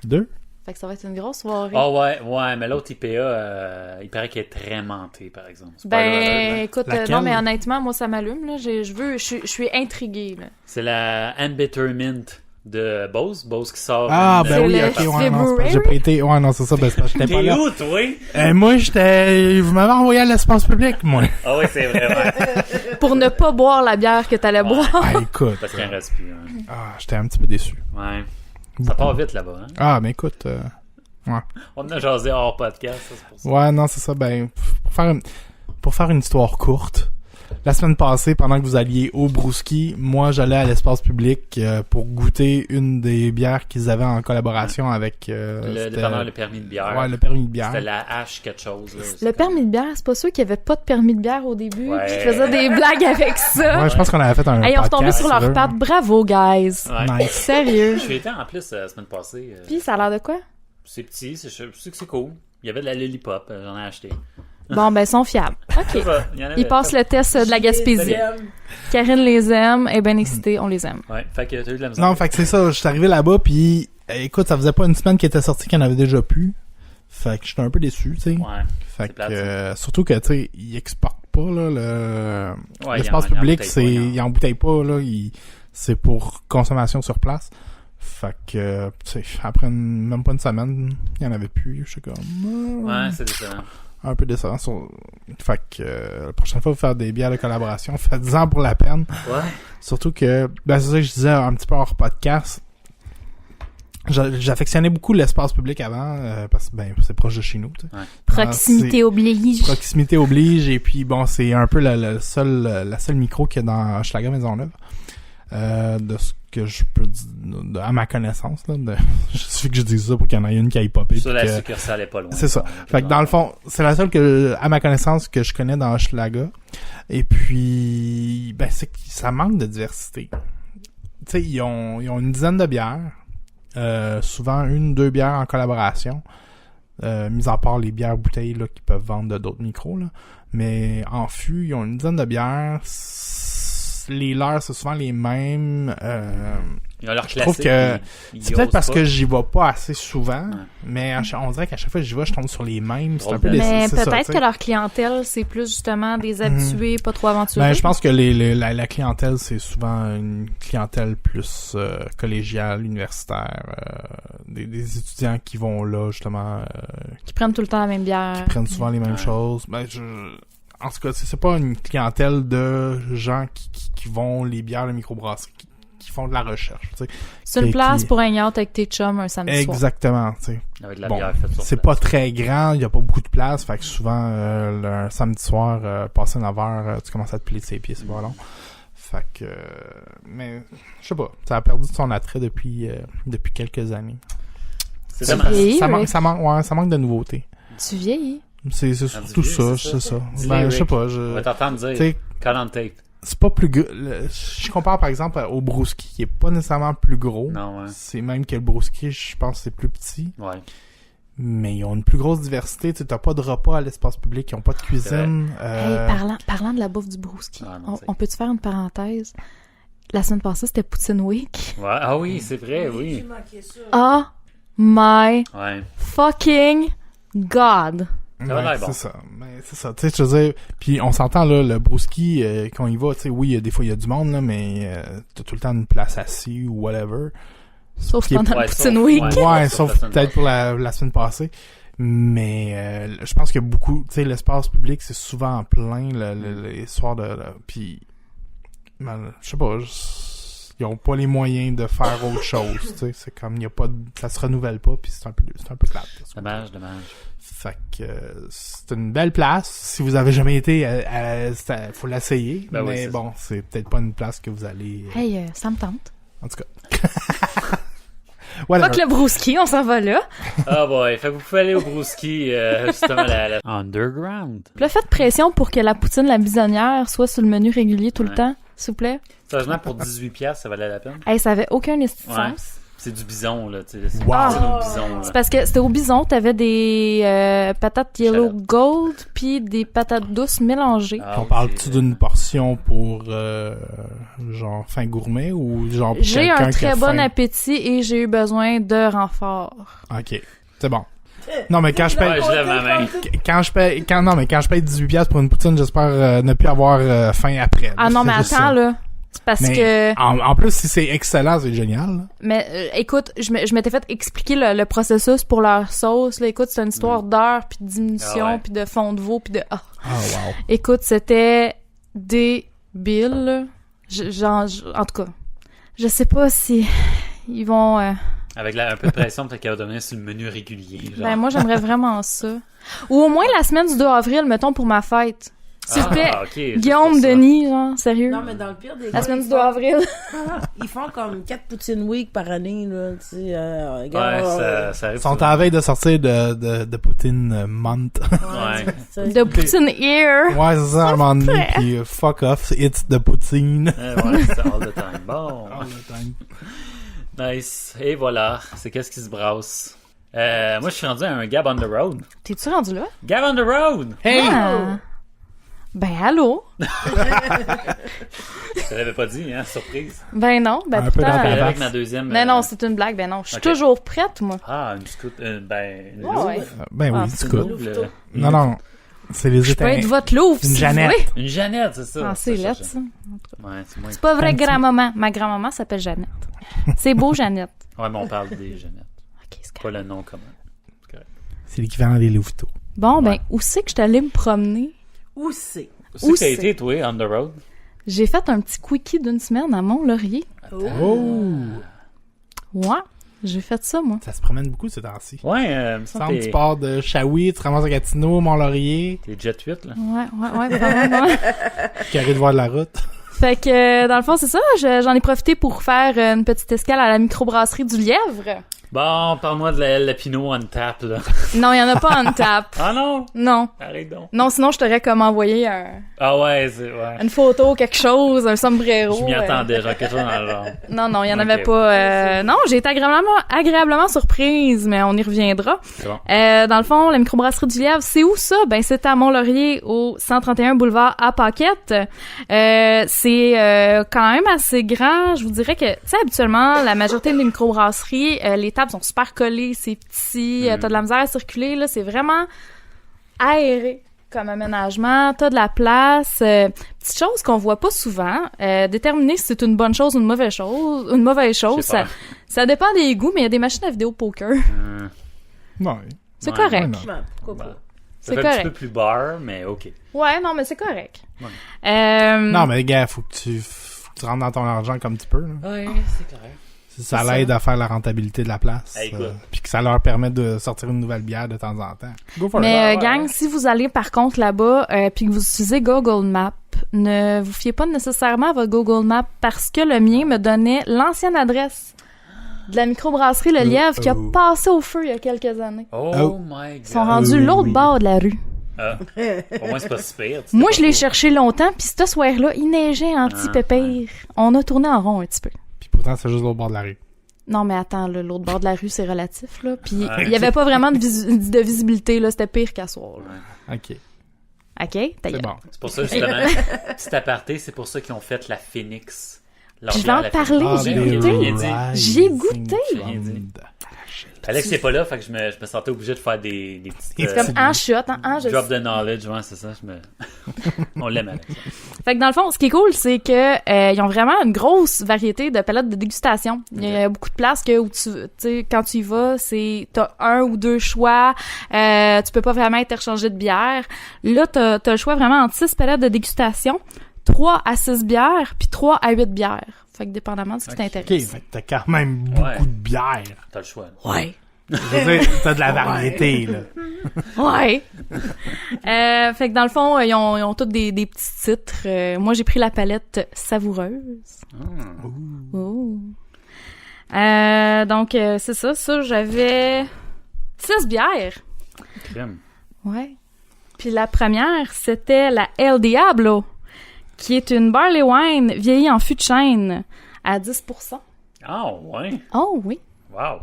2? Fait que ça va être une grosse soirée. Ah ouais, mais l'autre IPA, il paraît qu'elle est très mentée, par exemple. Spoiler alert, Ben, là. écoute, Laquelle? non, mais honnêtement, moi, ça m'allume, là. Je suis intriguée, là. C'est la Ambitter Mint de Bose. Bose qui sort. Ah, une- ben oui, le ok, ouais, non, c'est February? pas- j'ai pas été... Ouais, non, c'est ça, ben c'est parce que j'étais pas T'es là. où, toi? Moi, j'étais... Vous m'avez envoyé à l'espace public, moi. Ah oui, c'est vrai, ouais. Pour ne pas boire la bière que t'allais boire. Ah, écoute. Parce qu'il en reste plus. Hein. Ah, j'étais un petit peu déçu. Ouais. Ça part vite là-bas, hein. Ah, mais écoute... On a jasé hors podcast, ça, c'est pour ça. Ouais, non, c'est ça. Ben, pour faire une histoire courte, la semaine passée, pendant que vous alliez au Brewski, moi, j'allais à l'espace public pour goûter une des bières qu'ils avaient en collaboration avec... Le dépanneur, le permis de bière. Ouais, le permis de bière. C'était la hache quelque chose. Là. Le permis de bière, c'est pas sûr qu'il y avait pas de permis de bière au début. Ouais. Puis ils faisaient des blagues avec ça. Ouais, je pense qu'on avait fait un Hey, on retombait podcast sur leur eux. patte. Bravo, guys. Ouais. Nice. Sérieux. Je suis été en plus la semaine passée. Puis ça a l'air de quoi? C'est petit, je sais que c'est cool. Il y avait de la lollipop, j'en ai acheté. Bon, ben, ils sont fiables. OK. C'est ça, il y en avait. Ils passent le test de la Gaspésie. Karine les aime. Elle est bien excitée. On les aime. Ouais, fait que t'as eu de la misère. Non, fait que c'est ça. Je suis arrivé là-bas, puis écoute, ça faisait pas une semaine qu'il était sorti qu'il y en avait déjà plus. Fait que j'étais un peu déçu, tu sais. Ouais. Fait c'est plate, que surtout que, tu sais, ils exportent pas, là, Ouais, l'espace il en public, embouteille c'est... pas, non. Ils embouteillent pas, là. C'est pour consommation sur place. Fait que, tu sais, après même pas une semaine, il y en avait plus. Je suis comme... Ouais, c'est décevant. Un peu décevant. Fait que, la prochaine fois, vous faire des bières de collaboration, faites-en pour la peine. Ouais. Surtout que, ben, c'est ça que je disais un petit peu hors podcast. J'affectionnais beaucoup l'espace public avant, parce que, ben, c'est proche de chez nous, tu sais. Ouais. Proximité oblige. Proximité oblige, et puis bon, c'est un peu la seule micro qu'il y a dans Hochelaga Maisonneuve. De ce que je peux dire, à ma connaissance, là, je suis que je dis ça pour qu'il y en ait une qui aille popper. Ça, la puis que- succursale est pas loin. C'est ça. Fait que dans le fond, c'est la seule à ma connaissance, que je connais dans Hochelaga. Et puis, ben, c'est que ça manque de diversité. Tu sais, ils ont une dizaine de bières. Souvent 1-2 bières en collaboration. Mis à part les bières bouteilles, là, qu'ils peuvent vendre de d'autres micros, là. Mais en fût, ils ont une dizaine de bières. Les leurs, c'est souvent les mêmes. Ils ont leur je trouve classique. que ils c'est peut-être osent parce pas. que j'y vais pas assez souvent, Ouais. mais on dirait qu'à chaque fois que j'y vais, je tombe sur les mêmes. C'est un Drôle peu de- Mais c'est ça, peut-être tu que sais. leur clientèle, c'est plus justement des habitués, pas trop aventureux. Ben, je pense que la clientèle, c'est souvent une clientèle plus collégiale, universitaire, des étudiants qui vont là, justement, Qui prennent tout le temps la même bière. qui prennent souvent les mêmes Ouais. choses. Ben, en tout cas, c'est pas une clientèle de gens qui vont les bières de microbrasserie, qui font de la recherche, tu sais. C'est une qui- place pour un yacht avec tes chums un samedi soir. Exactement, tu sais. Avec de la Bon, bière faite sur c'est place. pas très grand, il y a pas beaucoup de place, fait que souvent, un samedi soir, passé 9h, tu commences à te plier de ses pieds, c'est pas long. Fait que, mais, je sais pas, ça a perdu de son attrait depuis quelques années. C'est Ça dommage. vieillit, ça, Rick. ça manque de nouveautés. Tu vieillis. C'est surtout ça, c'est ça. Ben, je sais pas, On va t'entendre dire. tu sais, Call on tape. c'est pas plus gros. Je compare par exemple au Brewski, qui est pas nécessairement plus gros. Non, ouais. C'est même que le Brewski, je pense que c'est plus petit. Ouais. Mais ils ont une plus grosse diversité. Tu sais, t'as pas de repas à l'espace public, ils ont pas de cuisine. Hey, parlant de la bouffe du Brewski, Ah, non, on peut-tu faire une parenthèse? La semaine passée, c'était Poutine Week. Ouais. Ah oui, c'est vrai, oui. J'ai manqué ça. Oh my Ouais. fucking God! Ça va l'air bon. C'est ça. Mais c'est ça. Tu sais, je veux dire, puis on s'entend là, le Brewski, quand il va, tu sais, oui, des fois il y a du monde là, mais t'as tout le temps une place assise ou whatever. Sauf Qui est- pendant Ouais, le Poutine sauf- Week. ouais. Ouais, sauf sauf la semaine peut-être pour la semaine passée. Mais je pense que beaucoup, tu sais, l'espace public, c'est souvent en plein les soirs puis je sais pas, ils ont pas les moyens de faire autre chose, tu sais, c'est comme il y a pas ça se renouvelle pas, puis c'est un peu plate. Dommage. Fait que c'est une belle place. Si vous avez jamais été, faut l'essayer. Ben mais oui, bon, c'est peut-être pas une place que vous allez. Hey, ça me tente. En tout cas. Whatever. Fuck le brouski, on s'en va là. Ah boy, fait que vous pouvez aller au Brouski, justement, la Underground. Puis là, faites pression pour que la poutine, la bisonnière, soit sur le menu régulier tout le temps, s'il vous plaît. Sérieusement, pour 18$, ça valait la peine. Hey, ça avait aucun esti de Ouais. sens. C'est du bison, là. Tu sais, c'est Wow. au bison, là. C'est parce que c'était au bison, t'avais des patates yellow Shut up. gold puis des patates douces mélangées. Ah, On parle-tu c'est- d'une portion pour genre fin gourmet ou genre pour J'ai quelqu'un un qui a très bon faim? appétit et j'ai eu besoin de renfort. Ok, c'est bon. Non mais quand je paye Ouais, je lève ma main. quand je paye 18$ pour une poutine, j'espère ne plus avoir faim après. Ah non, mais C'est juste attends, ça. là. C'est parce Mais que... en plus, si c'est excellent, c'est génial. Là. Mais écoute, je m'étais fait expliquer le processus pour leur sauce. Là. Écoute, c'est une histoire d'heures, puis de diminution, Ah ouais. puis de fond de veau, puis de... Ah. Oh wow. Écoute, c'était débile. Là. En tout cas, je sais pas si ils vont... Avec un peu de pression, peut-être qu'elle va devenir sur le menu régulier. Genre. Ben moi, j'aimerais vraiment ça. Ou au moins la semaine du 2 avril, mettons, pour ma fête. S'il vous plaît, ok, c'est Guillaume, pour ça. Denis, genre, sérieux. Non, mais dans le pire des La cas, semaine ils du 2 font- avril. Ils font comme 4 poutines week par année, là, tu sais. Ouais, regarde, ça arrive. Ils sont souvent. à la veille de sortir de Poutine Month. Ouais. De Poutine Ear. Ouais, c'est ça, à un moment donné, puis fuck off, it's the Poutine. Ouais, c'est all the time. Bon. All the time. Nice. Et voilà. C'est qu'est-ce qui se brasse. Moi, je suis rendu à un Gab on the road. T'es-tu rendu là? Gab on the road! Hey! Ah. Ben, allô? Je l'avais pas dit, hein, surprise. Ben non, ben Un peu pourtant... dans ta Avec face. ma deuxième. Mais non, c'est une blague, ben non. Je suis Ok. toujours prête, moi. Ah, une scout. Ben. Une Ouais, louve. ouais. Ben Ah, oui, c'est du coup. Une louve, Non, non. C'est les Je peux Italiens. être votre louve, Une si Jeannette. vous voulez. Une Jeannette, c'est ça. Ah, c'est ça, lettre, ça. ça. Ouais, c'est moins. C'est pas vrai, Un petit- grand-maman. Ma grand-maman s'appelle Jeannette. C'est beau, Jeannette. Ouais, mais on parle des Jeannettes. Ok, c'est Pas correct. le nom commun. C'est l'équivalent des Louveteaux. Bon, ben, Ouais. où c'est que je suis allée me promener? Où c'est? Où Où c'est que c'est? t'as été, toi, on the road? J'ai fait un petit quickie d'une semaine à Mont-Laurier. Oh! Ouais, j'ai fait ça, moi. Ça se promène beaucoup ces temps-ci. Ouais, me Semble semble que tu pars de Shawi, tu te ramasses à Gatineau, Mont-Laurier, T'es Jet 8, là. Ouais, vraiment. carré de voir de la route. Fait que, dans le fond, c'est ça. J'en ai profité pour faire une petite escale à la microbrasserie du Lièvre. Bon, parle-moi de la Pinot on tap, là. Non, il y en a pas en tap. Ah non! Non. Arrête donc. Non, sinon, je t'aurais comme envoyé Ah ouais, ouais. une photo, quelque chose, un sombrero. Je m'y attendais, genre quelque chose dans le genre. Non, il y en avait Ok. pas. Non, j'ai été agréablement surprise, mais on y reviendra. C'est bon. Dans le fond, la microbrasserie du Lièvre, c'est où ça? Ben, c'est à Mont-Laurier, au 131 boulevard à Paquette. C'est quand même assez grand. Je vous dirais que, tu sais, habituellement, la majorité des microbrasseries, les tables sont super collées, c'est petit, t'as de la misère à circuler, là, c'est vraiment aéré comme aménagement, t'as de la place, petite chose qu'on voit pas souvent, déterminer si c'est une bonne chose ou une mauvaise chose, Je sais pas. ça dépend des goûts, mais il y a des machines à vidéo poker. Ouais. C'est Ouais, correct. non. Ben, pourquoi Bah, pas? ça C'est fait un petit correct. peu plus bar, mais ok. Ouais, non, mais c'est correct. Ouais. Non, mais gars, faut que tu rentres dans ton argent comme tu peux. Là. Ouais, c'est clair. Ça C'est l'aide à faire la rentabilité de la place. Hey, écoute. Puis que ça leur permet de sortir une nouvelle bière de temps en temps. Go for it. Mais ouais, gang, ouais. si vous allez par contre là-bas puis que vous utilisez Google Maps, ne vous fiez pas nécessairement à votre Google Maps parce que le mien me donnait l'ancienne adresse de la microbrasserie Le Lièvre qui a Oh. passé au feu il y a quelques années. Oh, Oh. my god. Ils sont rendus l'autre oui. bord de la rue. Ah, au moins, c'est pas si pire. tu Moi, sais je l'ai pas cherché longtemps, puis ce soir-là, il neigeait anti-pépère. On a tourné en rond un petit peu. Puis pourtant, c'est juste l'autre bord de la rue. Non, mais attends, là, l'autre bord de la rue, c'est relatif, là. Puis Ah, il y avait pas vraiment de visibilité, là. C'était pire qu'à soir, là. OK. OK? Ta C'est gueule. bon. C'est pour ça, justement, petit aparté, c'est pour ça qu'ils ont fait la Phoenix. Leur Je vais en bière, la parler, Phoenix. j'ai Ah, goûté. j'ai rien dit. J'ai goûté. J'ai rien dit. Alex n'est pas là, fait que je me sentais obligé de faire des petites... C'est comme en shot, hein, drop the knowledge, ouais, c'est ça. On l'aime, Alex. Fait que dans le fond, ce qui est cool, c'est que ils ont vraiment une grosse variété de palettes de dégustation. Il y a beaucoup de places où tu sais, quand tu y vas, t'as 1 ou 2 choix. Tu peux pas vraiment interchanger de bière. Là, t'as le choix vraiment entre 6 palettes de dégustation, 3 à 6 bières, puis 3 à 8 bières. Fait que dépendamment de ce qui t'intéresse. OK, fait que t'as quand même beaucoup de bière. T'as le choix. Là. Ouais. Je veux dire, t'as de la variété, là. Ouais. Fait que dans le fond, ils ont tous des petits titres. Moi, j'ai pris la palette savoureuse. Oh. Donc, c'est ça. Ça, j'avais 6 bières. Crème. Ouais. Puis la première, c'était la El Diablo, qui est une barley wine vieillie en fût de chêne à 10%. Ah, ouais. Oh oui. Wow.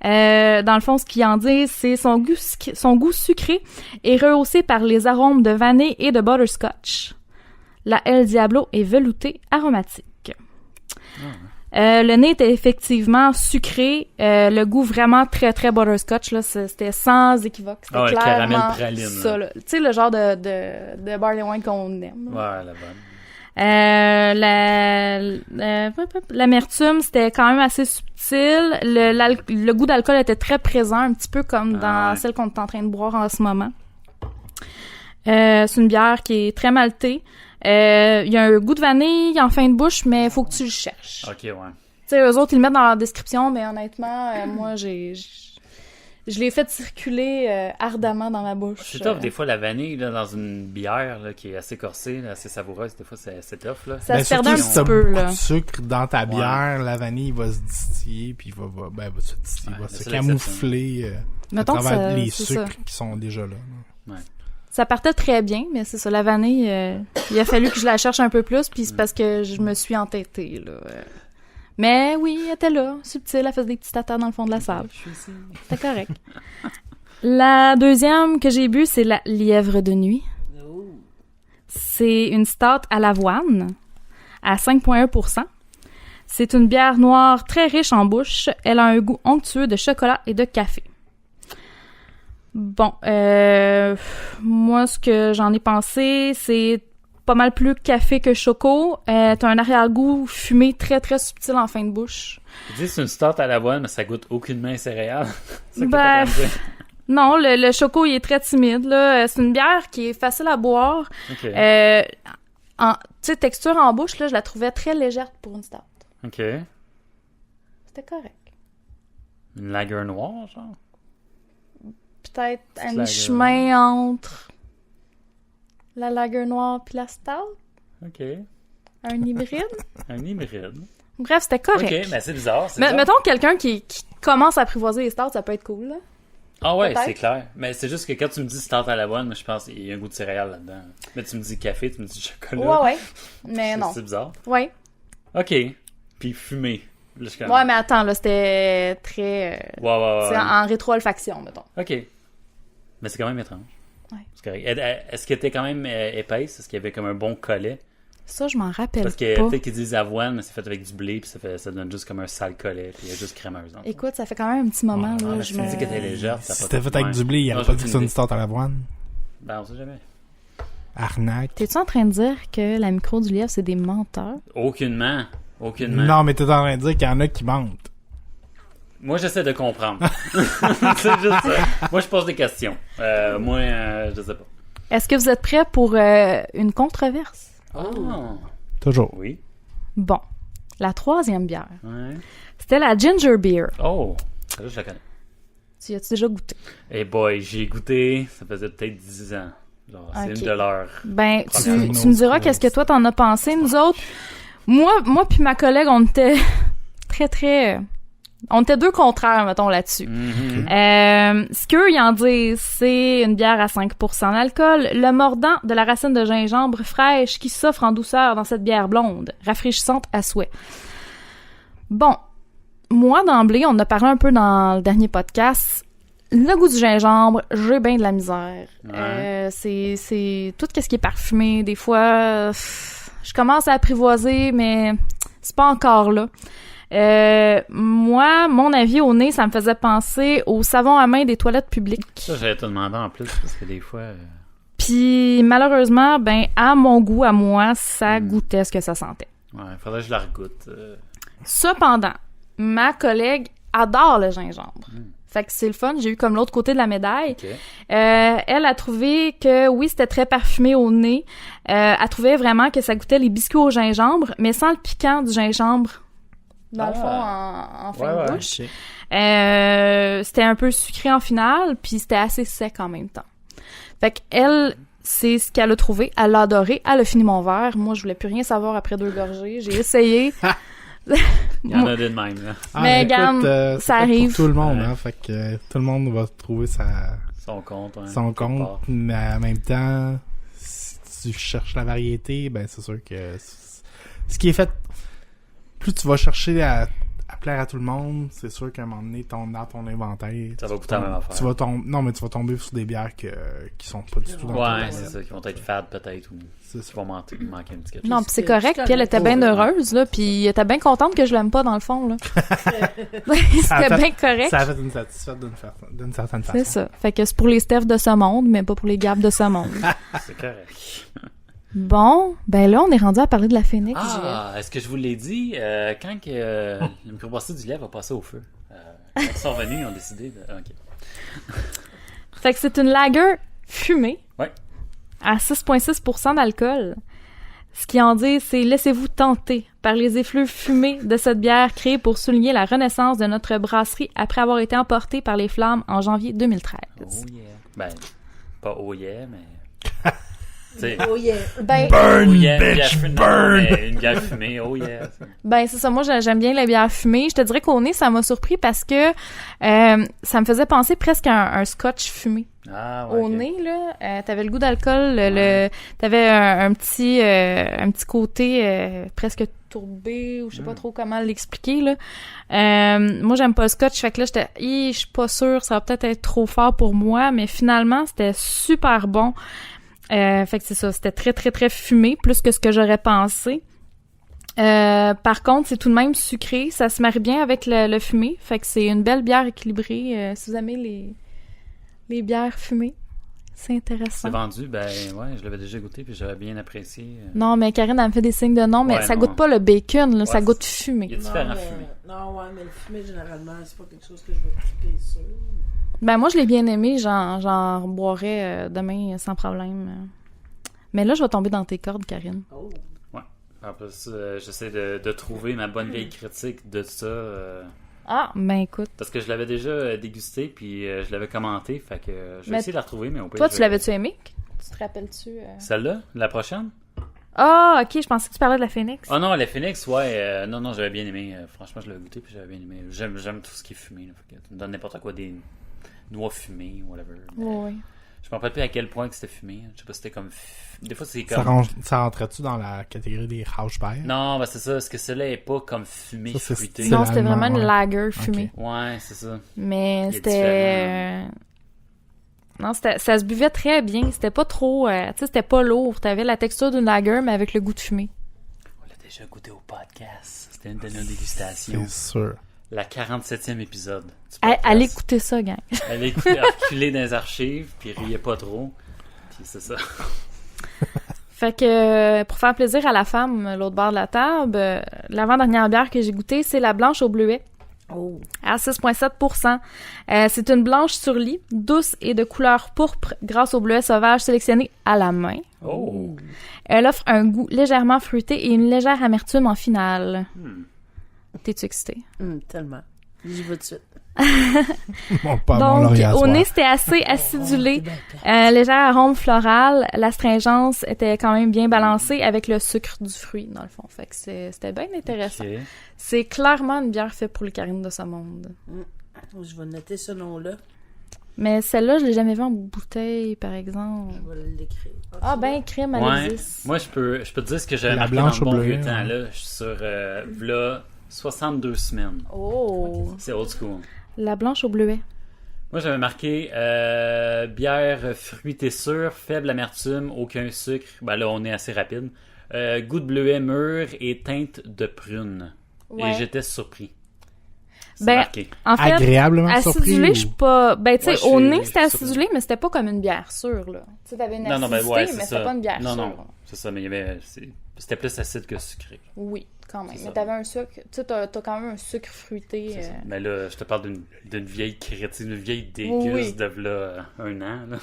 Dans le fond, ce qu'il en dit, c'est son goût sucré est rehaussé par les arômes de vanille et de butterscotch. La El Diablo est veloutée aromatique. Le nez était effectivement sucré. Le goût vraiment très, très butterscotch. Là, c'était sans équivoque. C'était le clairement caramel praline. ça. Tu sais, le genre de barley wine qu'on aime. Là. Ouais, la bonne. L'amertume, c'était quand même assez subtil. Le goût d'alcool était très présent, un petit peu comme dans celle qu'on est en train de boire en ce moment. C'est une bière qui est très maltée. Il y a un goût de vanille en fin de bouche, mais il faut que tu le cherches. OK, ouais. Tu sais, eux autres, ils le mettent dans leur description, mais honnêtement, moi, je l'ai fait circuler ardemment dans ma bouche. C'est tough, des fois, la vanille là, dans une bière là, qui est assez corsée, là, assez savoureuse, des fois, c'est tough. Là. Ça se perdait un si petit t'as peu, beaucoup là. de sucre dans ta bière, la vanille va se distiller, puis va se distiller, va se camoufler à Mettons travers que les c'est sucres ça. qui sont déjà là. Ouais. Ça partait très bien, mais c'est ça, la vanille, il a fallu que je la cherche un peu plus, puis c'est parce que je me suis entêtée, là. Mais oui, elle était là, subtile, elle faisait des petits tatas dans le fond de la salle. C'était correct. La deuxième que j'ai bu, c'est la lièvre de nuit. C'est une stout à l'avoine, à 5,1%. C'est une bière noire très riche en bouche. Elle a un goût onctueux de chocolat et de café. Bon, moi, ce que j'en ai pensé, c'est pas mal plus café que choco. T'as un arrière-goût fumé très, très subtil en fin de bouche. Tu dis c'est une start à l'avoine, mais ça goûte aucunement les céréales. Ben, non, le choco, il est très timide, là. C'est une bière qui est facile à boire. OK. Tu sais, texture en bouche, là, je la trouvais très légère pour une stout. OK. C'était correct. Une lager noire, genre? Peut-être un lager. chemin entre la lager noire puis la stout. OK. Un hybride. Un hybride. Bref, c'était correct. OK, mais c'est bizarre. Mettons quelqu'un qui commence à apprivoiser les stouts, ça peut être cool, là. Ah ouais, Peut-être. c'est clair. Mais c'est juste que quand tu me dis start à l'avoine, moi je pense qu'il y a un goût de céréales là-dedans. Mais tu me dis café, tu me dis chocolat. Ouais. Mais non. C'est bizarre. Ouais. OK. Puis fumé. Là, je Ouais, mais attends, là, c'était très... Ouais. C'est en rétro-olfaction, mettons. OK. Mais c'est quand même étrange. Ouais. C'est correct. Est-ce qu'elle était quand même épaisse? Est-ce qu'il y avait comme un bon collet? Ça, je m'en rappelle Parce que pas. peut-être qu'ils disent avoine, mais c'est fait avec du blé, puis ça donne juste comme un sale collet, puis il y a juste crémeuse. Écoute, ça fait quand même un petit moment, là. Si tu me dis qu'elle était légère, Si ça c'était fait avec du blé, il aurait pas dit que c'est une start à l'avoine. Ben, on sait jamais. Arnaque. T'es-tu en train de dire que la micro du lièvre, c'est des menteurs? Aucunement. Non, mais t'es en train de dire qu'il y en a qui mentent. Moi, j'essaie de comprendre. C'est juste ça. Moi, je pose des questions. Je sais pas. Est-ce que vous êtes prêts pour une controverse? Oh. Toujours. Oui. Bon. La troisième bière. Ouais. C'était la Ginger Beer. Oh. Ça, je la connais. Tu y as-tu déjà goûté? Hey boy, j'ai goûté, ça faisait peut-être 10 ans. Genre, c'est Ok. une de leurs... Ben, tu Première me diras qu'est-ce que toi t'en as pensé. Nous autres, moi puis ma collègue, on était très, très... On était deux contraires, mettons, là-dessus. Ce qu'eux, ils en disent, c'est une bière à 5% d'alcool, le mordant de la racine de gingembre fraîche qui s'offre en douceur dans cette bière blonde, rafraîchissante à souhait. Bon, moi, d'emblée, on en a parlé un peu dans le dernier podcast, le goût du gingembre, j'ai bien de la misère. Ouais. C'est tout ce qui est parfumé. Des fois, je commence à apprivoiser, mais c'est pas encore là. Moi, mon avis au nez, ça me faisait penser au savon à main des toilettes publiques. Ça, j'allais te demander en plus, parce que des fois... Puis malheureusement, ben à mon goût, à moi, ça goûtait ce que ça sentait. Ouais, faudrait que je la regoute. Cependant, ma collègue adore le gingembre. Fait que c'est le fun. J'ai eu comme l'autre côté de la médaille. Okay. Elle a trouvé que, oui, c'était très parfumé au nez. Elle trouvait vraiment que ça goûtait les biscuits au gingembre, mais sans le piquant du gingembre, dans le fond, en fin de bouche. C'était un peu sucré en finale, puis c'était assez sec en même temps. Fait qu'elle, c'est ce qu'elle a trouvé. Elle l'a adoré. Elle a fini mon verre. Moi, je voulais plus rien savoir après 2 gorgées. J'ai essayé. Il y en a des de même, là. Mais écoute, ça arrive. Pour tout le monde, hein. Fait que tout le monde va trouver son compte. Ouais, son compte, mais en même temps, si tu cherches la variété, ben c'est sûr que ce qui est fait, plus tu vas chercher à plaire à tout le monde, c'est sûr qu'à un moment donné, dans ton inventaire, ça va coûter la même affaire. Tu vas tomber sur des bières qui sont pas du tout dans ton ouais, c'est ça, qui vont être fades peut-être, ou qui vont manquer un petit quelque chose. Non, puis c'est correct, puis elle était bien heureuse, là, puis elle était bien contente que je l'aime pas, dans le fond, là. C'était bien correct. Ça a fait une satisfaite d'une certaine façon. C'est ça. Fait que c'est pour les Steph de ce monde, mais pas pour les Gab de ce monde. C'est correct. Bon, ben là, on est rendu à parler de la Phoenix. Est-ce que je vous l'ai dit? Quand que, le microbrasserie du lait va passer au feu? Quand ils sont venus, ils ont décidé de... OK. Fait que c'est une lager fumée. Ouais. À 6,6% d'alcool. Ce qui en dit, c'est « Laissez-vous tenter par les effluves fumés de cette bière créée pour souligner la renaissance de notre brasserie après avoir été emportée par les flammes en janvier 2013. » Oh yeah. Ben, pas oh yeah, mais... T'sais, Oh yeah. Ben, Burn, oh yeah, bitch, une burn! bière fumée, oh yeah. ben c'est ça, moi j'aime bien la bière fumée. Je te dirais qu'au nez, ça m'a surpris parce que ça me faisait penser presque à un scotch fumé. Ah, ouais, Au nez, là, t'avais le goût d'alcool, t'avais un petit côté presque tourbé, ou je sais pas trop comment l'expliquer, là. Moi, j'aime pas le scotch, fait que là, je suis pas sûre, ça va peut-être être trop fort pour moi, mais finalement, c'était super bon. Fait que c'est ça, c'était très, très, très fumé, plus que ce que j'aurais pensé. Par contre, c'est tout de même sucré, ça se marie bien avec le fumé, fait que c'est une belle bière équilibrée. Si vous aimez les bières fumées, c'est intéressant. C'est vendu, ben ouais, je l'avais déjà goûté puis j'avais bien apprécié. Non, mais Karine, elle me fait des signes de non, mais ça goûte pas le bacon, là, ça goûte fumé. Il y a différents fumés. Non, ouais, mais le fumé, généralement, c'est pas quelque chose que je vais triper sur. Ben moi, je l'ai bien aimé, j'en boirais demain sans problème. Mais là, je vais tomber dans tes cordes, Karine. Oh. Ouais. En plus, j'essaie de trouver ma bonne vieille critique de ça. Ah, ben écoute. Parce que je l'avais déjà dégusté, puis je l'avais commenté, fait que je vais essayer de la retrouver, mais au pire, toi, tu l'avais-tu aimé? Tu te rappelles-tu? Celle-là? La prochaine? Ah, ok, je pensais que tu parlais de la Phoenix. Ah non, la Phoenix, ouais. Non, j'avais bien aimé. Franchement, je l'avais goûté, puis j'avais bien aimé. J'aime tout ce qui est fumé. Là, fait que tu me donnes n'importe quoi, des noix fumées, whatever. Oui. Je me rappelle plus à quel point que c'était fumé. Je sais pas si c'était comme... Des fois, c'est comme... Ça rentrait-tu dans la catégorie des Rauchbeer? Non, ben c'est ça. Parce que celle-là est pas comme fumé, Ça, fruité. Non, c'était vraiment une ouais. lager fumée. Ok. Ouais, c'est ça. Mais Il y a différents. Non, ça se buvait très bien. C'était pas trop... tu sais, c'était pas lourd. T'avais la texture d'une lager, mais avec le goût de fumée. On l'a déjà goûté au podcast. C'était une de nos dégustations. C'est sûr. La 47e épisode. Allez écouter ça, gang. Allez écouter, reculer dans les archives, puis riez pas trop. Puis c'est ça. Fait que, pour faire plaisir à la femme, l'autre bord de la table, l'avant-dernière bière que j'ai goûtée, c'est la blanche au bleuet. Oh. À 6,7%. C'est une blanche sur lit, douce et de couleur pourpre grâce au bleuet sauvage sélectionné à la main. Oh! Elle offre un goût légèrement fruité et une légère amertume en finale. T'es-tu excitée? Tellement. J'y vais tout de suite. Donc, au nez, c'était assez acidulé. Léger arôme floral. L'astringence était quand même bien balancée avec le sucre du fruit, dans le fond. Fait que c'était bien intéressant. Okay. C'est clairement une bière faite pour les Karines de ce monde. Je vais noter ce nom-là. Mais celle-là, je l'ai jamais vue en bouteille, par exemple. Je vais l'écrire. Ah ben, crème, elle Ouais. existe. Moi, je peux te dire ce que j'avais La marqué blanche dans le au bon bleuet, vieux temps. ouais. Là, je suis sur v'là 62 semaines. Oh! C'est old school. La blanche au bleuet. Moi, j'avais marqué bière fruitée sûre, faible amertume, aucun sucre. Ben là, on est assez rapide. Goût de bleuet mûr et teinte de prune. Ouais. et j'étais surpris. C'est Ben, marqué. En fait, Agréablement surpris. acidulé, ou- je suis pas... Ben, tu sais, Ouais, je au suis- nez, je c'était suis acidulé, mais c'était pas comme une bière sûre, là. Tu sais, t'avais une acidité, Ben ouais, c'est mais ça. c'était pas une bière non, sûre. non, c'est ça, mais il y avait... C'était plus acide que sucré. Oui, quand même. C'est Mais ça. t'avais un sucre... Tu sais, t'as quand même un sucre fruité. C'est ça. Mais là, je te parle d'une vieille crétine, d'une vieille dégueuse Oui. de là, un an, là.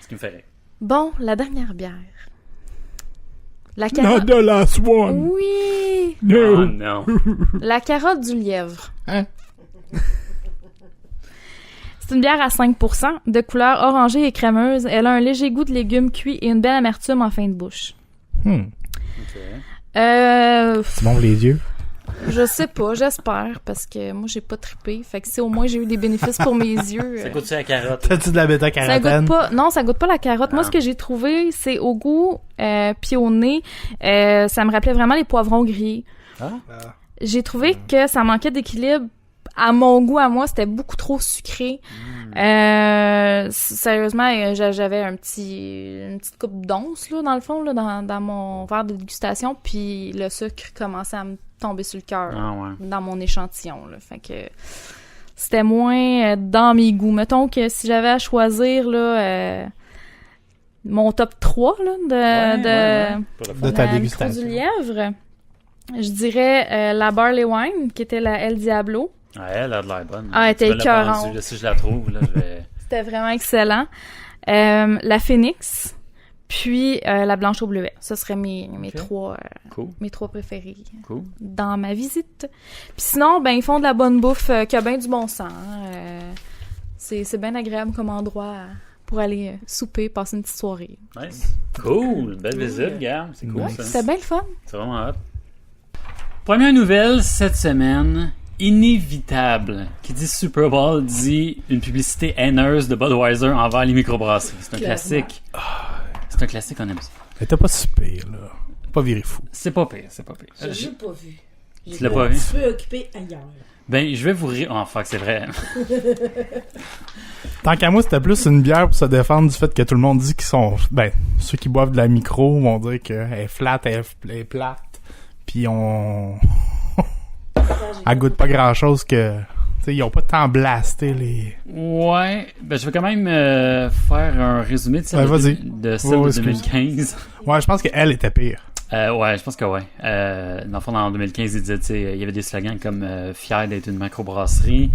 Ce qui me ferait. Bon, la dernière bière. La Not carotte... the last one. Oui! Oh No. non. La carotte du lièvre. Hein? C'est une bière à 5%, de couleur orangée et crémeuse. Elle a un léger goût de légumes cuits et une belle amertume en fin de bouche. OK. C'est bon pour les yeux. Je sais pas, j'espère, parce que moi, j'ai pas trippé. Fait que si au moins j'ai eu des bénéfices pour mes yeux... Ça coûte-tu la carotte? T'as-tu de la Ça bêta-carotène? goûte pas... Non, ça goûte pas la carotte. Moi, Ah. ce que j'ai trouvé, c'est au goût, puis au nez, ça me rappelait vraiment les poivrons grillés. Ah? J'ai trouvé que ça manquait d'équilibre. À mon goût, à moi, c'était beaucoup trop sucré. Sérieusement, j'avais une petite coupe d'once, là, dans le fond, là, dans mon verre de dégustation, puis le sucre commençait à me tomber sur le cœur Ah ouais. dans mon échantillon, là. Fait que c'était moins dans mes goûts. Mettons que si j'avais à choisir, là, mon top 3, là, de Pour le De fun. ta la micro dégustation. du lièvre, je dirais la Barley Wine, qui était la El Diablo. Ah, elle a de l'air bonne. Ah, elle était Tu me l'as écœurante. vendu, là, si je la trouve, là, je vais... C'était vraiment excellent. La Phoenix, puis la Blanche au Bleuet. Ce seraient mes Ok. Cool, mes trois préférés cool. dans ma visite. Puis sinon, ben ils font de la bonne bouffe qui a bien du bon sens. C'est bien agréable comme endroit pour aller souper, passer une petite soirée. Nice. Cool. Belle visite, gars. C'est cool, Nice. ça. C'était bien le fun. C'est vraiment hot. Première nouvelle cette semaine. Inévitable. Qui dit Super Bowl dit une publicité haineuse de Budweiser envers les microbrasseries. C'est un Clairement. classique. C'est un classique, on aime ça. Elle était pas si pire, là. Pas viré fou. C'est pas pire, c'est pas pire. Je l'ai pas vu. Tu l'as pas vu? Un petit peu occupé ailleurs. Ben, je vais vous rire. Oh, fuck, c'est vrai. Tant qu'à moi, c'était plus une bière pour se défendre du fait que tout le monde dit qu'ils sont... Ben, ceux qui boivent de la micro vont dire qu'elle est flat, elle est plate. Puis elle goûte pas grand-chose que... Tu sais, ils ont pas tant blasté les... Ouais. Ben, je vais quand même faire un résumé de celle, Ouais, vas-y. de, celle Ouais, de excuse. 2015. Ouais, je pense qu'elle était pire. Ouais, je pense que ouais. Dans le fond, en 2015, il disait, tu sais, il y avait des slogans comme fier d'être une macrobrasserie,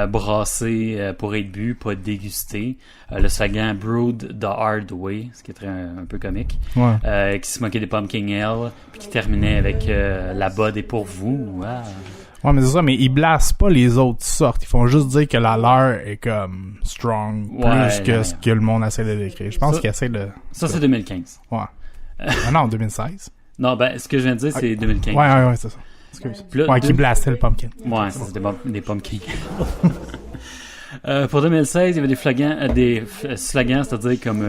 brasser pour être bu, pas dégusté. Le slogan brewed the hard way, ce qui est très un peu comique. Ouais. Qui se moquait des pumpkin ale, puis qui terminait avec la Bud est pour vous. Wow. Ouais, mais c'est ça, mais ils blastent pas les autres sortes. Ils font juste dire que la leur est comme strong, Ouais, plus que ouais. ce que le monde essaie de décrire. Je pense Ça- qu'ils essaient de... Ça, c'est 2015. Ouais. Ah non, 2016. Non, ben, ce que je viens de dire, c'est 2015. Ouais, c'est ça. Excuse. Puis là, Ouais, qui blastait le pumpkin. Ouais, ça, c'est des pumpkins. Pour 2016, il y avait des slogans, c'est-à-dire comme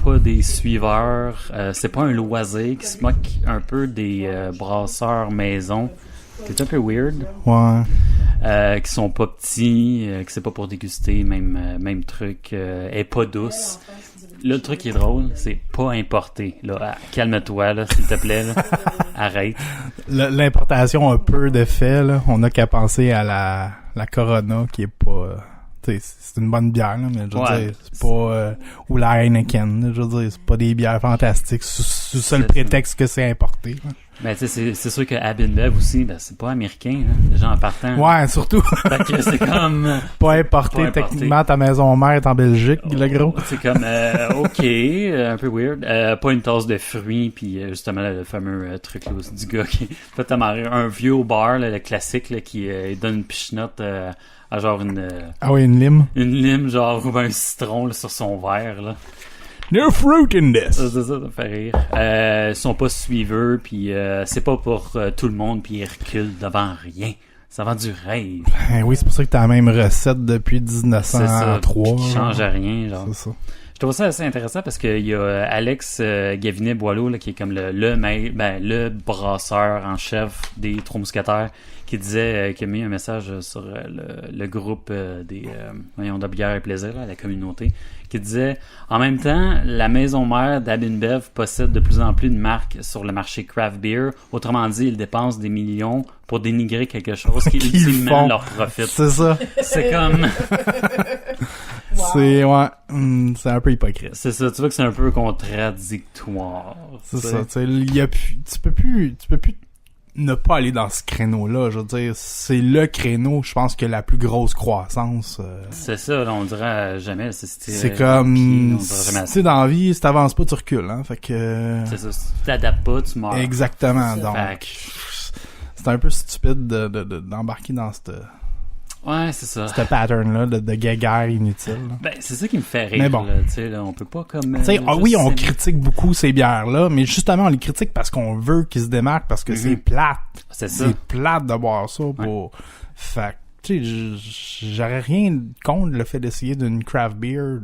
pas des suiveurs, c'est pas un loisir, qui se moque un peu des brasseurs maison. C'est un peu weird. Ouais. Qui sont pas petits, que c'est pas pour déguster, même truc, est pas douce. Là, le truc qui est drôle, c'est pas importé. Là, calme-toi, là, s'il te plaît. Là. Arrête. L'importation a peu d'effet, là. On a qu'à penser à la Corona, qui est pas... tu sais, c'est une bonne bière, là, mais je veux Ouais. dire, c'est pas... ou la Heineken, là, je veux dire, c'est pas des bières fantastiques sous seul C'est prétexte que c'est importé. Là. Ben, tu sais, c'est sûr que Abinbev aussi, ben, c'est pas américain, hein, déjà en partant. Ouais, surtout, Fait que c'est comme... pas importé. Pas importé. Techniquement, ta maison mère est en Belgique, le gros. C'est comme, ok, un peu weird. Pas une tasse de fruits, puis justement, là, le fameux truc là, du gars qui fait tellement rire. Un vieux au bar, là, le classique, là, qui donne une pichenote à genre Ah oui, une lime. une lime, genre, ou un citron là, sur son verre, là. No fruit in this! Ça me fait rire. Ils sont pas suiveux, puis c'est pas pour tout le monde, puis ils reculent devant rien. Ça vend du rêve. Ben oui, c'est pour ça que t'as la même recette depuis C'est ça. 1903. Qui change à rien, genre. C'est ça. Je trouve ça assez intéressant parce qu'il y a Alex Gavinet-Boileau, là, qui est comme le brasseur en chef des Trois Mousquetaires, qui disait, qui a mis un message sur le groupe de bière et plaisir, là, la communauté, qui disait, en même temps, la maison mère d'Abinbev possède de plus en plus de marques sur le marché craft beer. Autrement dit, ils dépensent des millions pour dénigrer quelque chose qui ultimement leur profite. C'est ça. C'est comme... C'est c'est un peu hypocrite. C'est ça, tu vois que c'est un peu contradictoire. C'est ça, tu sais, tu peux plus ne pas aller dans ce créneau-là. Je veux dire, c'est le créneau, je pense, que la plus grosse croissance. C'est ça, là, on dirait jamais. C'est comme, tu sais, dans la vie, si t'avances pas, tu recules, hein. Fait que. C'est ça, si tu t'adaptes pas, tu meurs. Exactement, C'est donc. ça. C'est un peu stupide d'embarquer dans cette. Ouais, c'est ça. Ce pattern-là de guéguerre inutile. Là. Ben, c'est ça qui me fait rire. Mais bon. Tu sais, là, on peut pas comme... Tu sais, oui, on critique beaucoup ces bières-là, mais justement, on les critique parce qu'on veut qu'ils se démarquent, parce que c'est plate. C'est ça. C'est plate de boire ça pour... Fait que, tu sais, j'aurais rien contre le fait d'essayer d'une craft beer,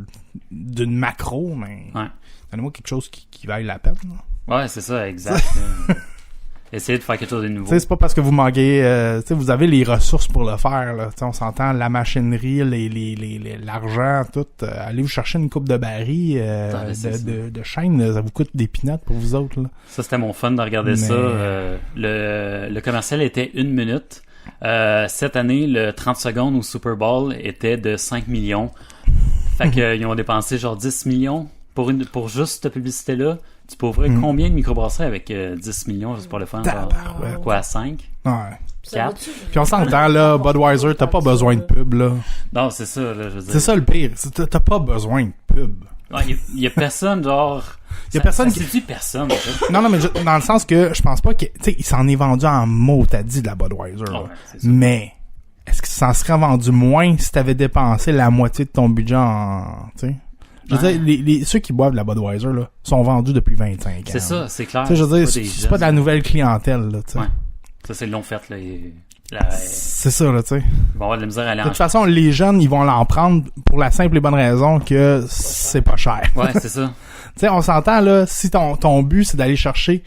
d'une macro, mais... Ouais. Donnez-moi quelque chose qui vaille la peine. Là. Ouais, c'est ça, exact. Essayer de faire quelque chose de nouveau. Tu sais, c'est pas parce que vous manquez, tu sais, vous avez les ressources pour le faire, là. Tu sais, on s'entend, la machinerie, l'argent, tout. Allez vous chercher une coupe de barils, de chaîne, ça vous coûte des peanuts pour vous autres, là. Ça, c'était mon fun de regarder ça. Le commercial était 1 minute. Cette année, le 30 secondes au Super Bowl était de 5 millions. Fait qu'ils ont dépensé genre 10 millions pour juste cette publicité-là. Tu peux ouvrir combien de microbrasseries avec 10 millions juste pour le fun? Quoi, 5? Ouais. 4? Puis on s'entend, là, Budweiser, t'as pas besoin de pub, là. Non, c'est ça, là, je veux dire. C'est ça le pire. T'as pas besoin de pub. Il y a personne, genre... Il y a personne qui... C'est-tu personne, en fait? Non, mais dans le sens que je pense pas que... Tu sais, il s'en est vendu en mot, t'as dit, de la Budweiser. Oh, ouais, c'est ça. Mais est-ce que ça s'en serait vendu moins si t'avais dépensé la moitié de ton budget en... Tu sais? Je veux dire, ceux qui boivent de la Budweiser, là, sont vendus depuis 25 ans. C'est ça, c'est clair. Tu sais, je veux dire, c'est pas de la nouvelle clientèle, là, tu sais. Ouais. Ça, c'est long fait, là. C'est ça, là, tu sais. Ils vont avoir de la misère à aller en... De toute façon, les jeunes, ils vont l'en prendre pour la simple et bonne raison que c'est pas cher. Ouais, c'est ça. Tu sais, on s'entend, là, si ton but, c'est d'aller chercher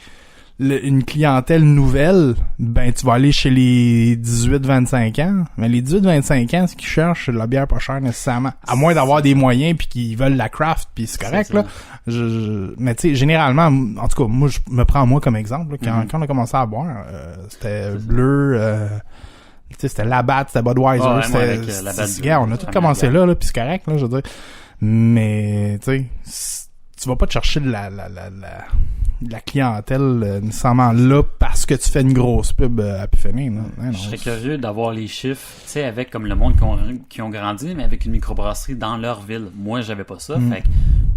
une clientèle nouvelle, ben tu vas aller chez les 18-25 ans. Mais les 18-25 ans, ce qu'ils cherchent, c'est de la bière pas chère nécessairement. À moins d'avoir des moyens puis qu'ils veulent la craft, puis c'est correct, là. Mais tu sais, généralement, en tout cas, moi, je me prends moi comme exemple. Là, quand on a commencé à boire, c'était bleu... tu sais, c'était Labatt, c'était Budweiser, c'était... on a tout commencé là, puis c'est correct, là, je veux dire. Mais, tu sais, tu vas pas te chercher de la clientèle nécessairement là parce que tu fais une grosse pub à pu finir. Je serais curieux d'avoir les chiffres, tu sais, avec comme le monde qui ont grandi, mais avec une microbrasserie dans leur ville. Moi, j'avais pas ça, fait que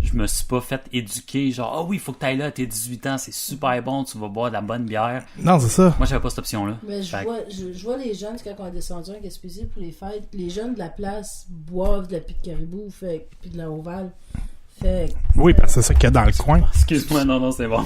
je me suis pas fait éduquer, genre, ah oui, il faut que t'ailles là, t'es 18 ans, c'est super bon, tu vas boire de la bonne bière. Non, c'est ça. Moi, j'avais pas cette option-là. Mais je vois les jeunes, quand on est descendu en Gaspésie pour les fêtes, les jeunes de la place boivent de la pie de caribou, puis de la ovale. Oui, parce que c'est ça qu'il y a dans le coin. Excuse-moi, non, c'est bon.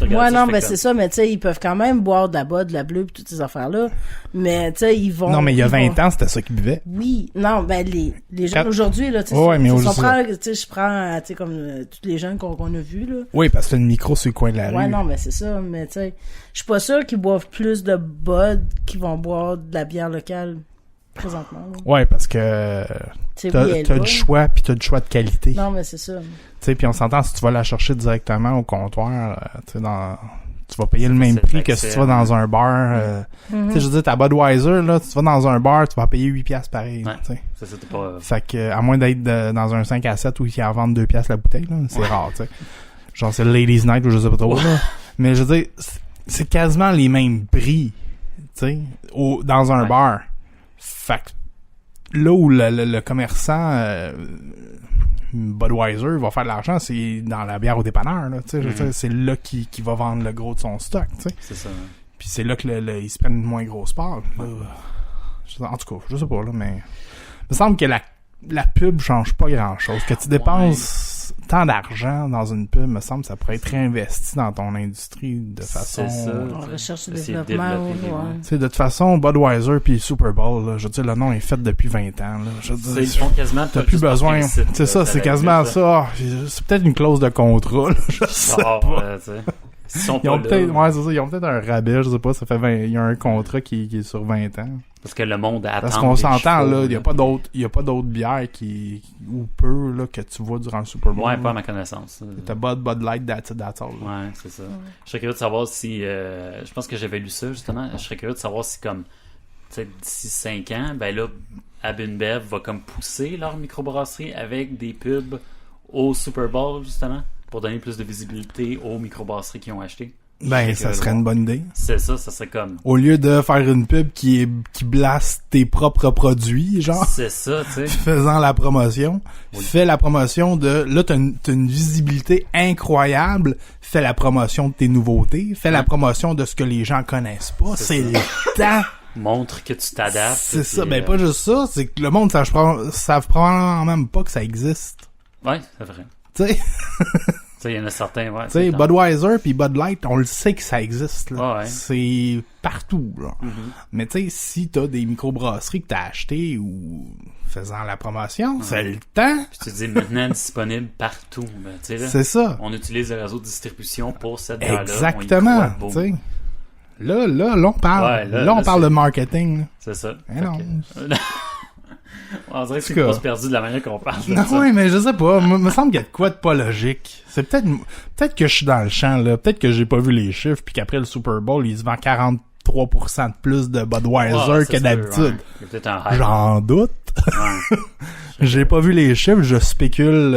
Ouais, non, mais c'est ça, mais tu sais, ils peuvent quand même boire de la bas, de la bleue, pis toutes ces affaires-là. Mais tu sais, ils vont... Non, mais il y a 20 ans, c'était ça qu'ils buvaient. Oui, non, ben les jeunes aujourd'hui, là, tu sais, je prends, tu sais, comme tous les jeunes qu'on a vus, là. Oui, parce que c'est une micro sur le coin de la rue. Ouais, non, mais c'est ça, mais tu sais, je suis pas sûr qu'ils boivent plus de bud qu'ils vont boire de la bière locale présentement. Là. Ouais, parce que t'as du choix, puis t'as du choix de qualité. Non, mais c'est ça. Tu sais, puis on s'entend, si tu vas la chercher directement au comptoir, tu vas payer le même prix que si tu vas dans un bar. Tu sais, je veux dire, ta Budweiser, là, tu vas dans un bar, tu vas payer 8$ pareil. Ouais, tu sais. Ça, c'était pas... Fait que, à moins d'être dans un 5 à 7 où ils en vendent 2$ la bouteille, là, c'est rare, tu sais. Genre, c'est le Ladies Night ou je sais pas trop, là. Mais je veux dire, c'est quasiment les mêmes prix, tu sais, dans un bar. Fait que là où le commerçant Budweiser va faire de l'argent, c'est dans la bière au dépanneur, là, tu sais, c'est là qu'il va vendre le gros de son stock, tu sais. C'est ça. Puis c'est là que ils se prennent une moins grosse part. En tout cas, je sais pas, là, mais il me semble que la pub change pas grand-chose. Que tu dépenses tant d'argent dans une pub, me semble, ça pourrait être réinvesti dans ton industrie de façon... C'est ça. En recherche et Essayer de développement, développer, ouais. Tu sais, de toute façon, Budweiser puis Super Bowl, là, je veux dire, le nom est fait depuis 20 ans. Là. Je veux Ils dire, font quasiment t'as tout plus juste par besoin. principe, C'est ça, c'est va quasiment être ça. Ah, c'est peut-être une clause de contrat, là, je sais Ah, pas. ouais, tu sais. Ils sont Ils pas ont là. peut-être, ouais, c'est ça, ils ont peut-être un rabais, je sais pas, ça fait 20, il y a un contrat qui est sur 20 ans. Parce que le monde attend. Parce qu'on des s'entend, chevaux, là, il y a pas d'autres bières ou peu, là, que tu vois durant le Super Bowl. Ouais, pas à ma connaissance. T'as Bud Light, that's all. Là. Ouais, c'est ça. Je serais curieux de savoir si... je pense que j'avais lu ça, justement. Je serais curieux de savoir si, comme, tu sais, d'ici 5 ans, ben là, Ab&Bev va comme pousser leur microbrasserie avec des pubs au Super Bowl, justement, pour donner plus de visibilité aux microbrasseries qui ont acheté. Ben, ça serait une bonne idée. C'est ça serait comme... Au lieu de faire une pub qui blaste tes propres produits, genre, C'est ça, tu sais. faisant la promotion, Oui. fais la promotion de... Là, t'as une visibilité incroyable, fais la promotion de tes nouveautés, fais la promotion de ce que les gens connaissent pas, c'est le temps. Montre que tu t'adaptes. C'est ça, puis, ben pas juste ça, c'est que le monde savent probablement même pas que ça existe. Ouais, c'est vrai. Tu sais, Tu sais, il y en a certains, ouais. tu sais, Budweiser puis Bud Light, on le sait que ça existe, là. Ouais. C'est partout, là. Mhm. Mais tu sais, si t'as des microbrasseries que t'as achetées ou faisant la promotion, c'est le temps. Puis tu dis maintenant disponible partout. Ben, tu sais, là, C'est ça. on utilise le réseau de distribution pour cette bière-là. Exactement, On y tu croit, sais. boum. Là, on parle. Ouais, là, on là, parle c'est- de marketing, là. C'est ça. Eh Fait non. que- On dirait que c'est En tout une cas. cause perdue de la manière qu'on parle de Non, ça. ouais, mais je sais pas. Me semble qu'il y a de quoi de pas logique. C'est peut-être que je suis dans le champ, là. Peut-être que j'ai pas vu les chiffres puis qu'après le Super Bowl, il se vend 43% de plus de Budweiser Ouais, que ça se peut, d'habitude. ouais. Il y a peut-être un hype. J'en doute. Ouais. J'ai pas vu les chiffres, je spécule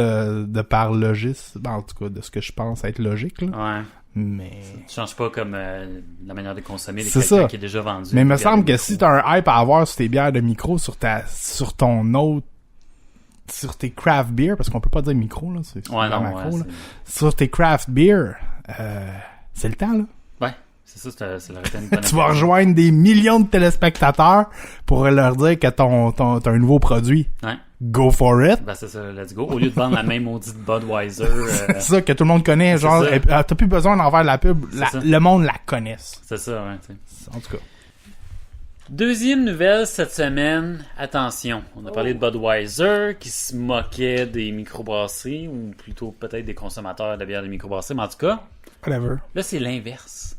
de par logisme, en tout cas de ce que je pense être logique là. Ouais. Mais Tu changes pas comme la manière de consommer les C'est quelqu'un ça. qui est déjà vendu. il me Regarde semble le que micro. si t'as un hype à avoir sur tes bières de micro sur ton autre sur tes craft beer parce qu'on peut pas dire micro là, c'est Ouais, dans non, macro, ouais, là. Sur tes craft beer, c'est le temps là. Ouais, c'est ça, c'est la une bonne Tu vas rejoindre des millions de téléspectateurs pour leur dire que t'as un nouveau produit. Ouais. Go for it. Ben c'est ça, let's go. Au lieu de vendre la même maudite Budweiser, C'est ça que tout le monde connaît, C'est genre, ça. t'as plus besoin d'en faire de la pub, ça. le monde la connaisse. c'est ça, ouais, tu sais. En tout cas. Deuxième nouvelle cette semaine, attention, on a parlé de Budweiser qui se moquait des microbrasseries ou plutôt peut-être des consommateurs de bière de microbrasserie, mais en tout cas, Whatever. là c'est l'inverse.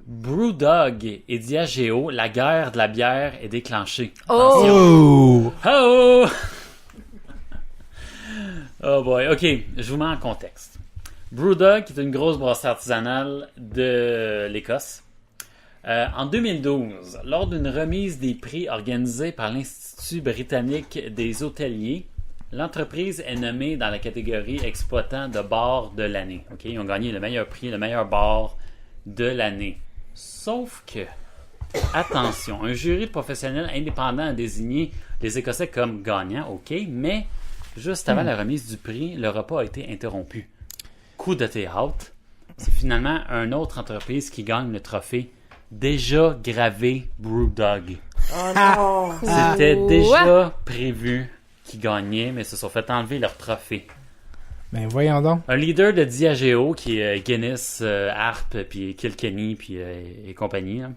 Brewdog et Diageo, la guerre de la bière est déclenchée. Oh! Oh! Oh! Oh boy, ok, je vous mets en contexte. Brewdog, qui est une grosse brasserie artisanale de l'Écosse, en 2012, lors d'une remise des prix organisée par l'Institut britannique des hôteliers, l'entreprise est nommée dans la catégorie exploitant de bar de l'année. Ok, ils ont gagné le meilleur prix, le meilleur bar de l'année. Sauf que, attention, un jury de professionnels indépendants a désigné les Écossais comme gagnants, ok, mais juste avant la remise du prix, le repas a été interrompu. Coup de théâtre, c'est finalement une autre entreprise qui gagne le trophée, déjà gravé Brewdog. Oh non! C'était Quoi? déjà prévu qu'ils gagnaient, mais se sont fait enlever leur trophée. Ben voyons donc. Un leader de Diageo, qui est Guinness, Harp, puis Kilkenny, puis et compagnie, là,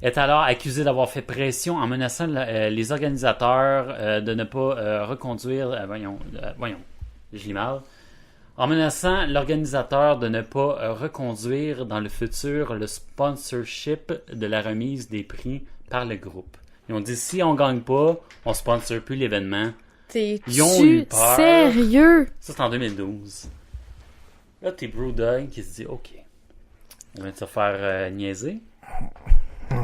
est alors accusé d'avoir fait pression en menaçant les organisateurs de ne pas reconduire... voyons, je lis mal. En menaçant l'organisateur de ne pas reconduire dans le futur le sponsorship de la remise des prix par le groupe. Ils ont dit, si on gagne pas, on sponsor plus l'événement. Ils ont eu T'es-tu peur. sérieux? Ça, c'est en 2012. Là, t'es Brewdog qui se dit, OK, on va te faire niaiser.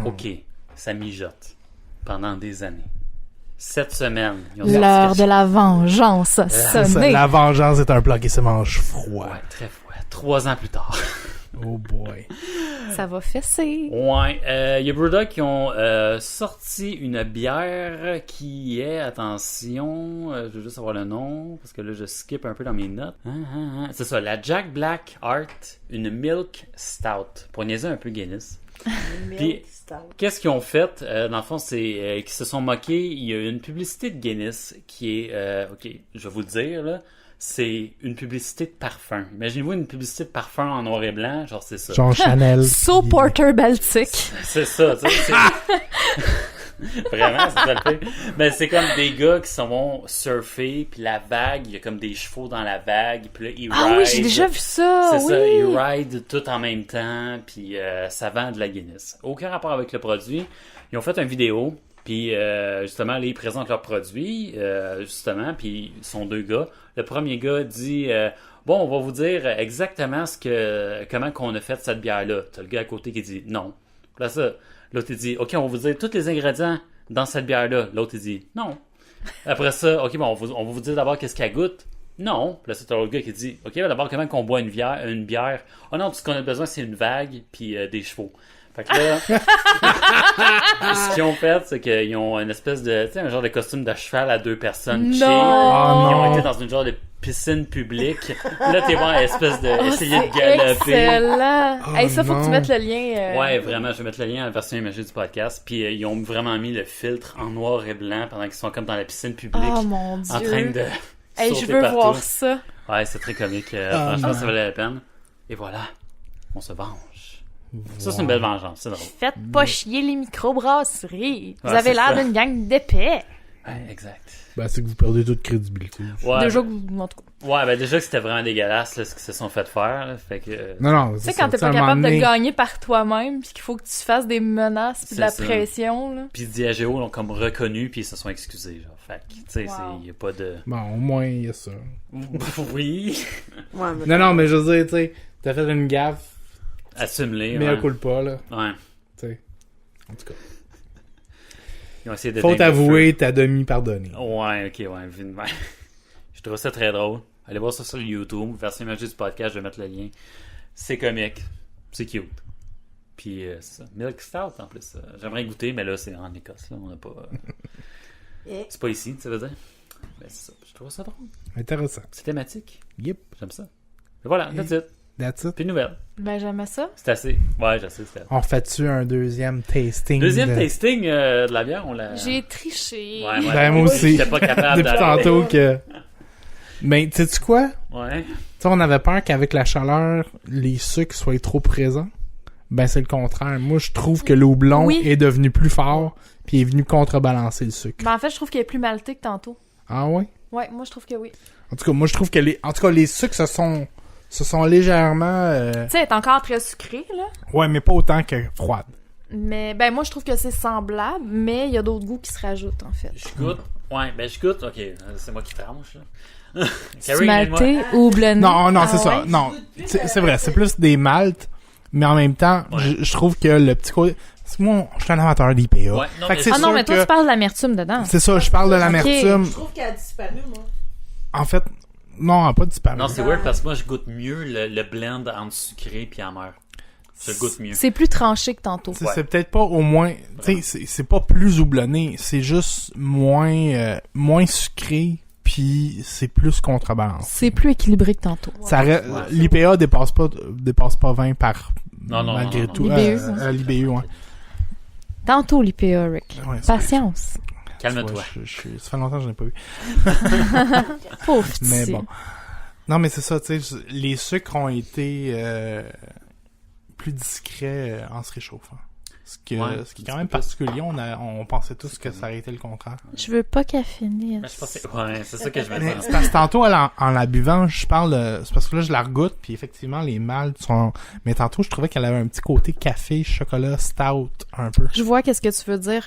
OK, ça mijote pendant des années. Cette semaine, ils ont sorti L'heure quelque de la vengeance a Ça, sonné. la vengeance est un plat qui se mange froid. Ouais, très froid. 3 ans plus tard. Oh boy. Ça va fesser. Ouais, il y a Brewdog qui ont sorti une bière qui est, attention, je veux juste savoir le nom, parce que là, je skip un peu dans mes notes. C'est ça, la Jack Black Art, une Milk Stout, pour niaiser un peu Guinness. Puis, qu'est-ce qu'ils ont fait? Dans le fond, c'est qu'ils se sont moqués. Il y a une publicité de Guinness qui est... OK, je vais vous le dire, là. c'est une publicité de parfum. Imaginez-vous une publicité de parfum en noir et blanc, genre c'est ça. Genre Chanel. So puis- Porter Baltic. C'est ça, tu sais. Vraiment, c'est ça le pire. Mais c'est comme des gars qui s'en vont surfer, puis la vague, il y a comme des chevaux dans la vague, puis là, ils Ah ride. oui, j'ai déjà vu ça, C'est oui. ça, ils ride tout en même temps, puis ça vend de la Guinness. Aucun rapport avec le produit. Ils ont fait une vidéo, puis justement, là, ils présentent leur produit, justement, puis ils sont 2 gars. Le premier gars dit... bon, on va vous dire exactement comment qu'on a fait cette bière-là. T'as le gars à côté qui dit non. Puis là, ça, l'autre il dit, OK, on va vous dire tous les ingrédients dans cette bière-là. L'autre il dit non. Après ça, OK, bon, on va vous dire d'abord qu'est-ce qu'elle goûte. Non. Puis là, c'est l'autre gars qui dit, OK, d'abord, comment qu'on boit une bière? Oh non, tout ce qu'on a besoin, c'est une vague puis des chevaux. Fait que là, ce qu'ils ont fait, c'est qu'ils ont une espèce de, tu sais, un genre de costume de cheval à 2 personnes. Non! cheap. Oh Ils ont non. été dans une genre de piscine publique. Là, t'es voir espèce de Oh, essayer de c'est galoper. excellent! Oh, Hey, ça, faut que tu non. mettes le lien. Ouais, vraiment, je vais mettre le lien à la version imagée du podcast. Puis ils ont vraiment mis le filtre en noir et blanc pendant qu'ils sont comme dans la piscine publique, Oh mon en train Dieu! de Hey, je sauter veux partout. voir ça. Ouais, c'est très comique. Franchement, ça valait la peine. Et voilà, on se venge. Ça, c'est une belle vengeance, c'est drôle. Faites pas chier les microbrasseries. Vous Ouais, avez c'est l'air ça. d'une gang d'épais. Ouais, exact. Ben, c'est que vous perdez toute crédibilité. Ouais, Déjà que vous, en tout cas. ouais, ben déjà que c'était vraiment dégueulasse là, ce qu'ils se sont fait faire. Là, fait que Non, Tu sais, quand t'es pas capable de gagner par toi-même, puis qu'il faut que tu fasses des menaces puis de la C'est ça. pression, là. puis Diageo l'ont comme reconnu puis ils se sont excusés. Genre. Fait que, tu sais, Wow. il y a pas de. Bon, au moins, il y a ça. Oui. Ouais, mais Non, mais je veux dire, tu sais, t'as fait une gaffe, Assume-les. mais ouais. un coup pas, là. Ouais. Tu sais. En tout cas. Ils ont essayé de. Faut d'éteindre le t'avouer, t'as demi-pardonné. feu. Ouais, ok, ouais. Je trouve ça très drôle. Allez voir ça sur YouTube. Version imagée du podcast, je vais mettre le lien. C'est comique. C'est cute. Puis, c'est ça. Milk Stout en plus. J'aimerais goûter, mais là, c'est en Écosse. Là. On n'a pas. C'est pas ici, ça veut dire. Ben, c'est ça. Je trouve ça drôle. Intéressant. C'est thématique. Yep. J'aime ça. Et voilà, that's it. That's it. Puis une nouvelle. Ben, j'aimais ça. C'est assez. Ouais, je sais, c'était. On refait-tu un deuxième tasting? Deuxième de... tasting de la bière, on l'a. J'ai triché. Ouais, ouais. Ben, moi aussi. J'étais pas capable Depuis d'aller. tantôt que... Mais, tu sais quoi? Ouais. Tu sais, on avait peur qu'avec la chaleur, les sucres soient trop présents. Ben, c'est le contraire. Moi, je trouve que le houblon Oui. est devenu plus fort, puis est venu contrebalancer le sucre. Ben, en fait, je trouve qu'il est plus maltais que tantôt. Ah ouais? Ouais, moi, je trouve que oui. En tout cas, moi, je trouve que les sucres se sont légèrement... Tu sais, elle est encore très sucrée, là. Ouais, mais pas autant que froide. Mais, ben, moi, je trouve que c'est semblable, mais il y a d'autres goûts qui se rajoutent, en fait. Je goûte. Ouais, ben je goûte. Ok, c'est moi qui tranche, là. C'est Carrie, aide-moi. maltais ou blendé? Non, non, Ah c'est ça. ouais? Non, c'est vrai, c'est plus des maltes, mais en même temps, Ouais. je trouve que le petit côté... Parce que moi, je suis un amateur d'IPA. Ouais, non, Fait mais- que c'est Ah non, sûr mais toi, que... tu parles de l'amertume dedans. C'est ça, je parle de l'amertume. je trouve qu'elle a disparu, moi. En fait, non, elle n'a pas disparu. Non, c'est weird parce que moi, je goûte mieux le blend entre sucré et amer. Je goûte mieux. C'est plus tranché que tantôt. C'est peut-être pas au moins... Tu sais, c'est pas plus houblonné, c'est juste moins sucré, puis c'est plus contrebalancé. C'est plus équilibré que tantôt. Ça reste- Ouais. L'IPA dépasse pas 20 par... Non, malgré non, tout. l'IBU, L'IBU, ouais. Tantôt, l'IPA, Rick. Ouais, c'est- Patience. Calme-toi. Ça fait longtemps que je n'ai pas vu. Pauvre petit. Mais bon. Non, mais c'est ça, tu sais, les sucres ont été plus discrets en se réchauffant. Ce qui est quand même particulier. On pensait tous que ça aurait été le contraire. Je veux pas caffeiner. Ben, je pensais... Ouais, c'est ça que je vais Mais dire. c'est parce que tantôt, en la buvant, je parle c'est parce que là, je la regoute, puis effectivement, les maltes sont... Mais tantôt, je trouvais qu'elle avait un petit côté café, chocolat, stout, un peu. Je vois qu'est-ce que tu veux dire.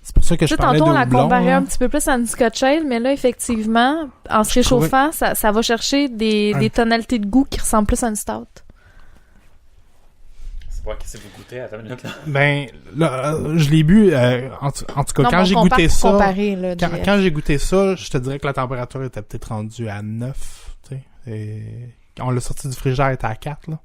C'est pour ça que Tu je sais, parlais de tantôt, on la houblon, comparait hein. un petit peu plus à une Scotch Ale, mais là, effectivement, en se Je trouvais- réchauffant, ça va chercher des tonalités de goût qui ressemblent plus à une stout. C'est pas qu'est-ce que vous goûtez à ta minute, là. Ben, là, je l'ai bu, en tout cas, Non, quand on j'ai compare goûté pour ça... comparer, là, JF. Quand j'ai goûté ça, je te dirais que la température était peut-être rendue à 9, tu sais. Et quand on l'a sorti du frigidaire, elle était à 4, là.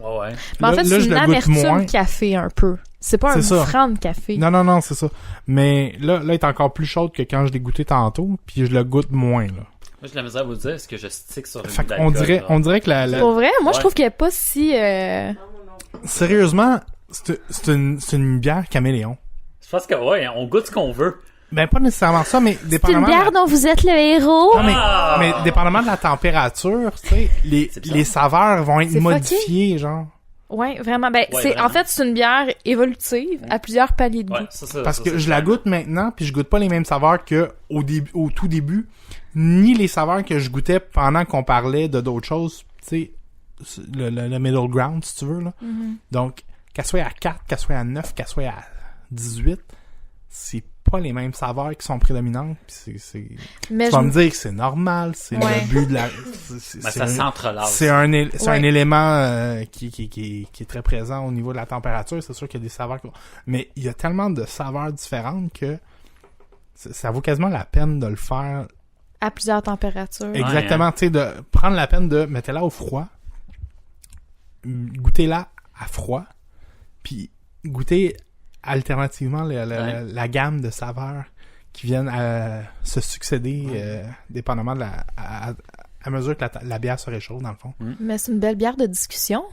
Ouais, ouais. Mais en Là- fait, là, c'est je une le goûte amertume moins. café, un peu. C'est pas un C'est ça. franc de café. Non, c'est ça. Mais là, elle est encore plus chaude que quand je l'ai goûté tantôt, puis je le goûte moins, là. Moi, j'ai la misère à vous dire, est-ce que je stick sur une Fait d'alcool, on dirait que Pour vrai, moi, je Ouais. trouve qu'elle est pas si... sérieusement, c'est une bière caméléon. Je pense que, ouais, on goûte ce qu'on veut. Ben, pas nécessairement ça, mais C'est une dépendamment... bière dont vous êtes le héros. Non, mais dépendamment de la température, tu sais, les saveurs vont être C'est modifiées, genre. Ouais, vraiment. Ben, Ouais, c'est, vraiment. en fait, c'est une bière évolutive à plusieurs paliers de goût. Ouais, ça, Parce ça, que c'est je la clair. goûte maintenant, puis je goûte pas les mêmes saveurs que au tout début, ni les saveurs que je goûtais pendant qu'on parlait de d'autres choses, tu sais, le middle ground, si tu veux, là. Mhm. Donc, qu'elle soit à 4, qu'elle soit à 9, qu'elle soit à 18, c'est pas les mêmes saveurs qui sont prédominantes, puis c'est... Mais Tu vas me dire que c'est normal, c'est Ouais. le but de la... Mais ça s'entrelace. C'est un Ouais. élément qui est très présent au niveau de la température. C'est sûr qu'il y a des saveurs... Mais il y a tellement de saveurs différentes que ça vaut quasiment la peine de le faire. à plusieurs températures. Exactement, tu sais, de prendre la peine de mettez-la au froid, goûtez-la à froid, puis goûtez alternativement la gamme de saveurs qui viennent à se succéder dépendamment de à mesure que la bière se réchauffe, dans le fond. Mais c'est une belle bière de discussion.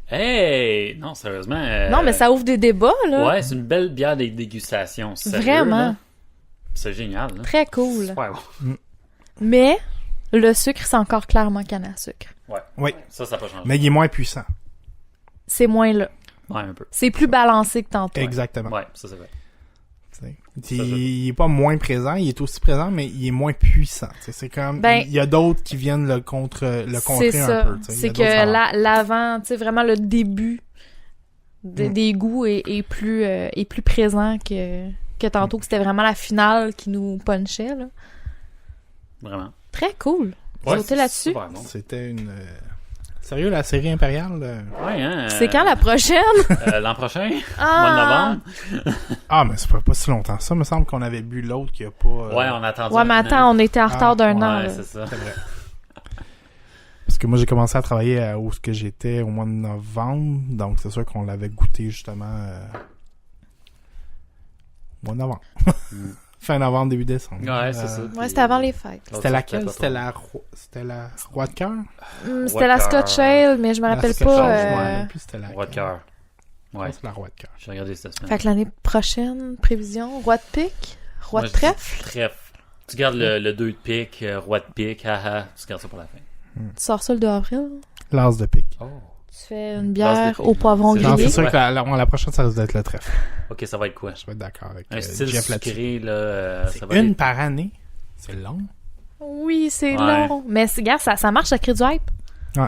Hey! Non, sérieusement. Non, mais ça ouvre des débats, là. Ouais, c'est une belle bière de dégustation. Sérieux, Vraiment. là. C'est génial. Là. Très cool. Ouais, Mais le sucre, c'est encore clairement canne à sucre. ouais. Oui, Ça n'a pas changé. mais il est moins puissant. C'est moins là. Ouais, un peu. C'est plus balancé que tantôt. Exactement. Ouais, ça c'est vrai. T'sais. Il est pas moins présent, il est aussi présent, mais il est moins puissant. T'sais. C'est comme Ben, il y a d'autres qui viennent le contrer C'est un ça. peu. t'sais. Il y C'est a que d'autres saveurs. l'avant, tu sais, vraiment le début des goûts est plus présent que tantôt, que c'était vraiment la finale qui nous punchait, là. Vraiment. Très cool. Ouais, Sauter là-dessus. super bon. C'était une sérieux la série impériale. Ouais, hein. C'est quand la prochaine? L'an prochain? Ah! Mois de novembre? Ah, mais c'est pas si longtemps. Ça me semble qu'on avait bu l'autre qui a pas. Ouais, on a attendu. Ouais, mais un attends, an. on était en retard d'un an, Ouais, là. c'est ça. C'est vrai. Parce que moi j'ai commencé à travailler où ce que j'étais au mois de novembre, donc c'est sûr qu'on l'avait goûté justement au mois de novembre. Fin novembre, début décembre. Ouais, c'est ça. Ouais, c'était avant les fêtes. C'était laquelle? C'était la Roi de cœur? C'était la Scotch Ale, mais je me rappelle pas. Je me rappelle plus c'était la Roi de cœur. Ouais. C'est la Roi de cœur. J'ai regardé cette semaine. Fait que l'année prochaine, prévision, roi de pique, roi Moi, de je dis trèfle. Trèfle. Tu gardes le 2 de pique, roi de pique, haha. Tu gardes ça pour la fin. Tu sors ça le 2 avril. L'as de pique. Oh. Tu fais une L'as bière de au pique. poivron C'est Non, grillé. c'est sûr Ouais. que la prochaine ça risque d'être le trèfle. Ok, ça va être quoi? Je vais être d'accord avec Un style Jeff là-dessus. sucré, là. ça C'est va une être... par année. C'est long. Oui, c'est Ouais. long. Mais regarde, ça marche, ça crée du hype. Mais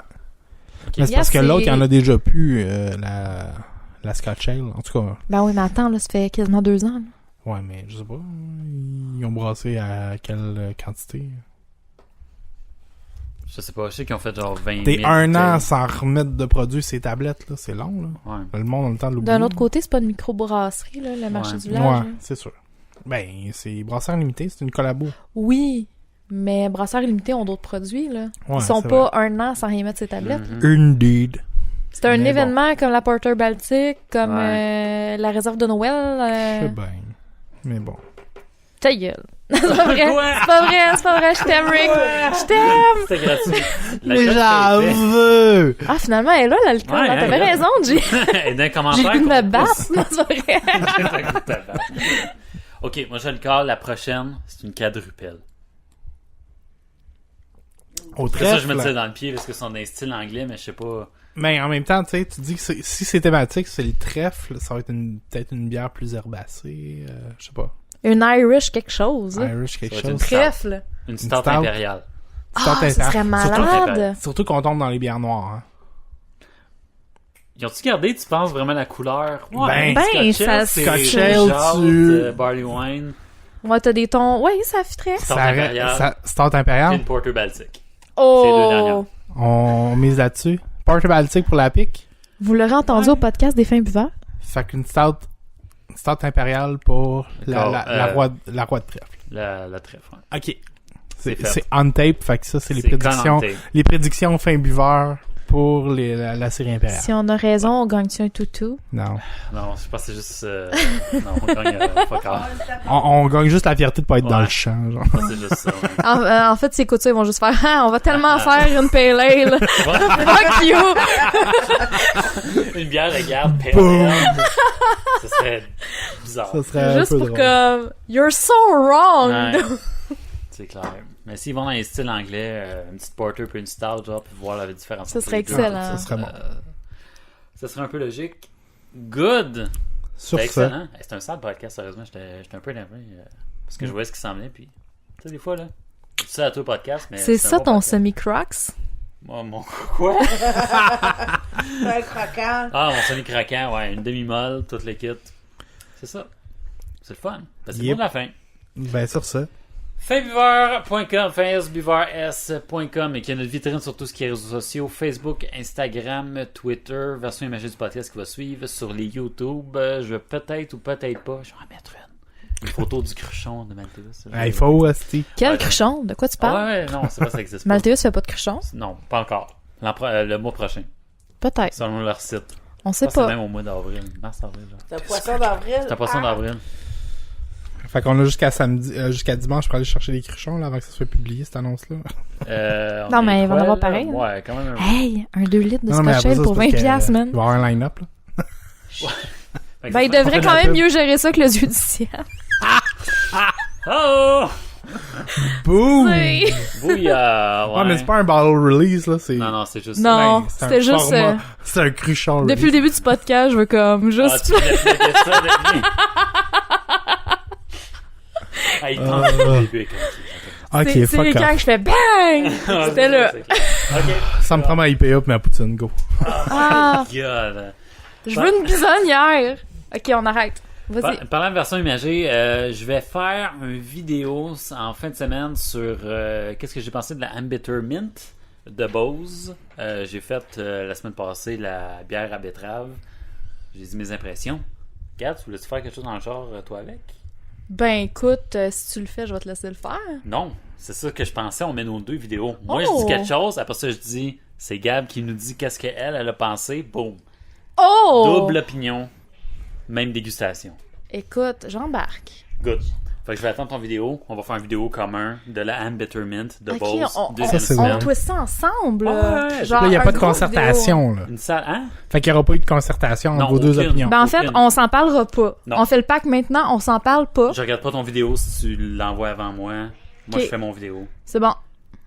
c'est Yeah, parce que c'est- l'autre, il en a déjà pu la Scotch Ale. En tout cas, Ben oui, mais attends, là, ça fait quasiment 2 ans. là. ouais, mais je sais pas. Ils ont brassé à quelle quantité? Je sais pas, je sais qu'ils ont fait genre 20 000. T'es un an bouteilles. sans remettre de produits ces tablettes, là. C'est long, là. Ouais. Le monde a le temps de l'oublier. D'un autre côté, c'est pas une microbrasserie, là, le marché Ouais. du village. Ouais, là. c'est sûr. Ben, c'est Brasseur Limité, c'est une collabo. Oui, mais Brasseurs Illimité ont d'autres produits, là. Ouais, Ils sont c'est pas un an sans rien mettre sur ces tablettes. Mhm. Indeed. C'est un Mais événement comme la Porter Baltic, comme Ouais. la réserve de Noël. Je sais bien. Mais bon. Ta gueule. C'est pas vrai. Quoi? C'est pas vrai, c'est pas vrai. Je t'aime, Rick. Je t'aime. C'était gratuit. La Mais shot j'avoue! Ah, finalement, elle est là, l'alcool. Ouais, Ah, hein, T'avais regarde. raison, G. Et d'un J'ai commentaire. le goût de me qu'on battre. pousse. Non, c'est pas vrai. T'as le goût de te battre. Ok, moi je le cale. La prochaine, c'est une quadrupelle. Au C'est ça, je me trèfle. disais dans le pied parce que c'est un style anglais, mais je sais pas. Mais en même temps, tu sais, tu dis que si c'est thématique, c'est le trèfle, ça va être peut-être une bière plus herbacée, je sais pas. Une Irish quelque chose. là. Irish quelque Ça va être chose. une Trèfle. Une stout stout. impériale. Ah, Stout ça impérial. serait Surtout- malade. Surtout qu'on tombe dans les bières noires, hein. Ils ont-tu gardé, tu penses, vraiment la couleur? Ben, Scotch Ale, ça- c'est Scotch jaune, Ale, tu- barley wine, Ouais, t'as des tons. Ouais, ça fitterait. Stout impériale. Stout puis impérial. une porter baltique. Oh! On mise là-dessus. Porter Baltic pour la pique. Vous l'aurez entendu au podcast des fins buveurs. Fait qu'une stout impériale pour D'accord, la roi de trèfle. La trèfle, ouais. Ok. C'est fait. C'est on tape, fait que ça, c'est les C'est prédictions. commenté. Les prédictions fin buveur pour la série impériale. Si on a raison, on gagne-tu un toutou? Non. Non, je pense que c'est juste... non, on gagne pas quand On gagne juste la fierté de pas être dans Ouais. le champ, genre. C'est juste ça. Ouais. En fait, ces coups ils vont juste faire « Ah, on va tellement faire une pale ale! Fuck you! » Une bière de garde, Boum! ça serait bizarre. Ça serait Juste un peu pour drôle. comme you're so wrong. Ouais. C'est clair. Mais s'ils vont dans les styles anglais, une petite porter puis une stout, genre, puis voir la différence. Ça entre serait les deux, excellent. Ça serait bon. ça serait un peu logique. Good! Sur C'était ça, excellent. Hey, c'était un sale podcast, sérieusement. J'étais un peu énervé parce que je voyais ce qui s'en venait. Puis, tu sais, des fois, là, je dis ça à tout le podcast, mais. C'est un ça bon ton podcast. semi-crocs? Moi, mon. Quoi? Un croquant. Ah, mon semi-craquant, ouais. Une demi-molle, toute l'équipe. C'est ça. C'est le fun. Parce que c'est Yep. bon de la fin. ben sur ça. Finbuveur.com, finsbuveurs.com et qui a notre vitrine sur tout ce qui est réseaux sociaux, Facebook, Instagram, Twitter, version imagée du podcast qui va suivre sur les YouTube. Je vais peut-être ou peut-être pas, je vais en mettre une photo du cruchon de Malteus. Il faut rester. Quel Ouais. cruchon? De quoi tu Ah parles? ouais, non, c'est pas ça existe pas. Malteus fait pas de cruchon? Non, pas encore. Le mois prochain, Peut-être. selon leur site. On Je sait pense que c'est pas. même au mois d'avril, mars-avril. Genre. C'est un poisson d'avril. C'est un poisson d'avril. Fait qu'on a jusqu'à samedi, jusqu'à dimanche pour aller chercher les cruchons là, avant que ça soit publié, cette annonce-là. On Non, mais est il va en quoi, avoir là? pareil, là. Ouais, quand même. Hey, un 2 litres de Non, mais Scotch après Ale ça, pour c'est parce 20 que, piastres, il man. va y avoir un line-up, là. Fait que Ben, il c'est ça. devrait on fait quand de la même pub. mieux gérer ça que le judiciaire. Oh! Boum! C'est- Bouillard! Ouais, mais c'est pas un bottle release, là, c'est... Non, non, c'est juste. Non. c'est c'était un juste, format- C'est un cruchon Depuis le release. début du podcast, je veux comme Ah, juste... tu voulais plugger ça depuis. Ah, il tente au début. Ok, c'est fuck quand off. que je fais bang! C'était là. Ok. Ça me prend ma IPA pis ma poutine, go. Ah, God. je veux une bisonnière. Ok, on arrête. Vas-y. Parlant de version imagée, je vais faire une vidéo en fin de semaine sur qu'est-ce que j'ai pensé de la Ambitter Mint de Bose. J'ai fait la semaine passée la bière à betterave. J'ai dit mes impressions. Regarde, tu voulais-tu faire quelque chose dans le genre, toi, avec? Ben écoute, si tu le fais, je vais te laisser le faire. Non, c'est ça que je pensais. On met nos deux vidéos. Moi, Oh! je dis quelque chose. Après ça, je dis, c'est Gab qui nous dit qu'est-ce qu'elle a pensé. Boum. Oh! Double opinion. Même dégustation. Écoute, j'embarque. Good. Fait que je vais attendre ton vidéo. On va faire une vidéo commun de la Ambitter Mint de Ok, Bose. on Deuxième Ça, c'est semaine. bon. twist ça ensemble. Ouais, genre Là, il n'y a un pas de gros concertation, là. Une salle, hein? Fait qu'il n'y aura pas eu de concertation entre Non, vos deux aucune. opinions. Ben en fait, Aucune. on s'en parlera pas. Non. On fait le pack maintenant, on s'en parle pas. Je regarde pas ton vidéo si tu l'envoies avant moi. Moi, Ok. je fais mon vidéo. C'est bon.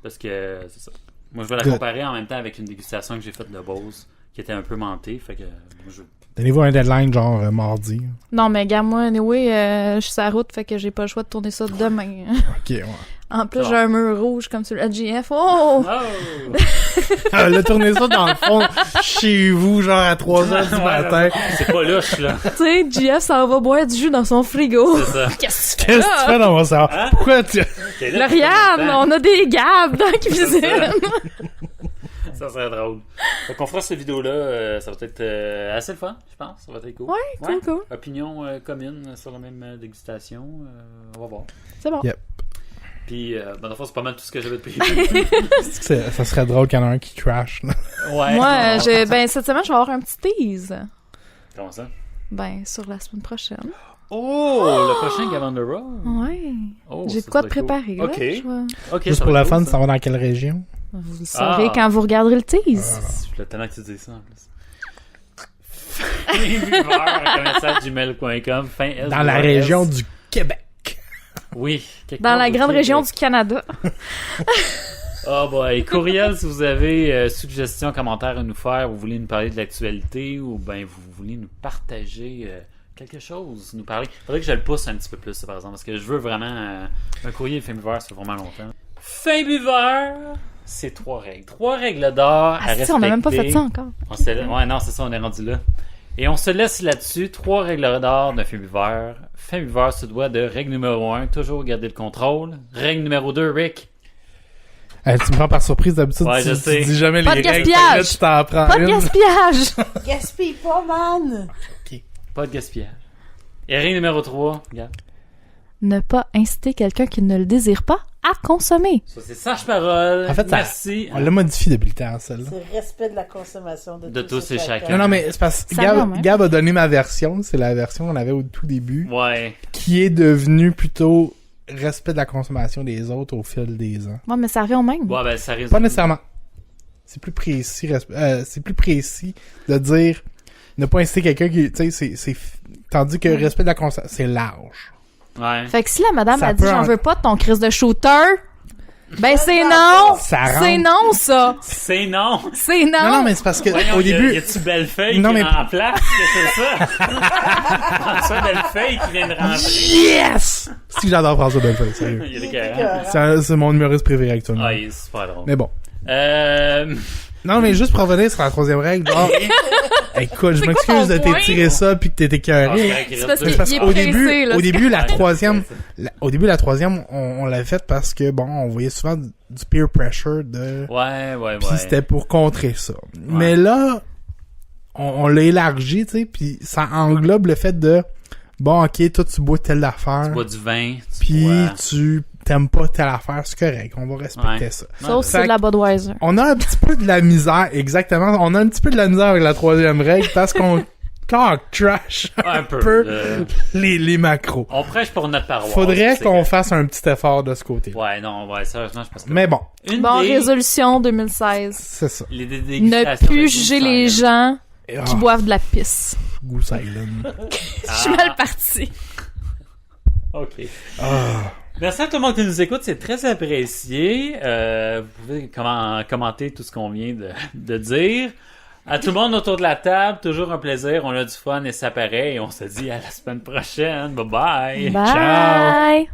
Parce que c'est ça. Moi, je vais la Good. comparer en même temps avec une dégustation que j'ai faite de Bose, qui était un peu mentée. Fait que je... Donnez-vous un deadline, genre mardi. Non, mais gars, moi, anyway, je suis sur la route, fait que j'ai pas le choix de tourner ça demain. Ok, ouais. En plus, C'est j'ai un mur rouge comme sur le GF. Oh! Oh! Là, tournez ça dans le fond, chez vous, genre à 3h du matin. C'est pas louche, là. Tu sais, GF s'en va boire du jus dans son frigo. C'est ça. Qu'est-ce que tu fais Qu'est-ce que tu là? fais dans mon salon? Hein? Pourquoi tu... T'es là, tu Lauriane, fais ton temps. on a des gabs dans la cuisine. Ça serait drôle. Fait qu'on fera cette vidéo-là, ça va être assez le fun, je pense. Ça va être cool. Ouais, cool. Opinion commune sur la même dégustation. On va voir. C'est bon. Yep. Puis, dans le fond, c'est pas mal tout ce que j'avais de prévu. Ça serait drôle qu'il y en a un qui crash, là. Ouais. Moi, ben, cette semaine, je vais avoir un petit tease. Comment ça? Ben, sur la semaine prochaine. Oh, le prochain Gab on the Road. Ouais. Oh, J'ai ça de quoi te serait cool. préparer, là. Ok. Je vais- Ok, Juste ça pour va le être fun, cool, ça va dans quelle région? Vous le saurez Ah. quand vous regarderez le tease. Je voulais tellement que tu dises ça en plus. gmail.com. Dans la région du Québec. Oui. quelque Dans part la au grande Québec. région du Canada. Oh boy, courriel si vous avez suggestions, commentaires à nous faire, vous voulez nous parler de l'actualité ou ben vous voulez nous partager quelque chose, nous parler. Faudrait que je le pousse un petit peu plus, ça, par exemple, parce que je veux vraiment un courrier Fin Buveur, ça fait vraiment longtemps. Fin Buveur, c'est 3 règles. 3 règles d'or à Ah, respecter. si, on n'a même pas fait ça encore. Ouais, non, c'est ça, on est rendu là. Et on se laisse là-dessus. 3 règles d'or d'un Fin Buveur. Fin Buveur se doit de règle numéro 1, toujours garder le contrôle. Règle numéro 2, Rick. Tu me prends par surprise, d'habitude, Ouais, je tu sais. dis jamais Pas les de règles. gaspillage. Fait que là, tu t'en prends Pas de une. gaspillage! Gaspille pas, man! Pas de gaspillage. Et règle numéro 3, regarde. Ne pas inciter quelqu'un qui ne le désire pas à consommer. Ça, c'est sage parole. En fait, ça- merci. On l'a modifié depuis le temps, celle-là. C'est respect de la consommation de tous et chacun. Non, non, mais c'est parce que Ça va, Gab, ouais. Gab a donné ma version, c'est la version qu'on avait au tout début, Ouais. qui est devenue plutôt respect de la consommation des autres au fil des ans. Ouais, mais ça revient au même. Ouais, ben, ça risque. Pas nécessairement. C'est plus précis, c'est plus précis de dire Ne pas inciter quelqu'un qui, tu sais, tandis que le respect de la conscience, c'est large. Ouais. Fait que si la madame Ça a dit peut j'en en- veux pas de ton crise de shooter, ben c'est non! Ça rentre. C'est non, ça! C'est non! C'est non! Non, mais c'est parce que, Voyons, au début, Y a-tu Bellefeuille Non, qui est mais- en place? Que c'est ça? François Bellefeuille qui vient de rentrer. yes! Si j'adore François Bellefeuille, sérieux. Il est écœurant. C'est mon humoriste préféré actuellement. Ah, il est super drôle. Mais bon. Euh... Non, mais juste pour revenir sur la troisième règle, genre, écoute, je C'est m'excuse quoi de ton t'étirer ça puis que t'es écœuré. C'est parce Mais qu'il parce est qu'au pressé, début, là. au début, la Ouais, troisième, c'est au début, la troisième, on l'avait faite parce que, bon, on voyait souvent du peer pressure de, Ouais. puis c'était pour contrer ça. Mais là, on l'a élargi, tu sais, puis ça englobe le fait de, bon, ok, toi, tu bois telle affaire, Tu bois du vin. puis bois- tu t'aimes pas telle affaire, c'est correct, on va respecter Ouais. ça. Sauf Fait c'est de la Budweiser. On a un petit peu de la misère, exactement. On a un petit peu de la misère avec la troisième règle parce qu'on trash Un peu. peu les macros. On prêche pour notre paroisse. Faudrait c'est qu'on que- fasse un petit effort de ce côté. Ouais, non, ouais, sérieusement, je pense que... Mais bon, Une Bon, des... résolution 2016. c'est ça. Les Ne dégustations plus de juger Goose les Island. gens qui boivent de la pisse. Goose Island. Je suis mal partie. OK. Ah. Merci à tout le monde qui nous écoute, c'est très apprécié. Vous pouvez commenter tout ce qu'on vient de dire. À tout le monde autour de la table, toujours un plaisir, on a du fun et ça paraît. Et on se dit à la semaine prochaine. Bye bye! Bye!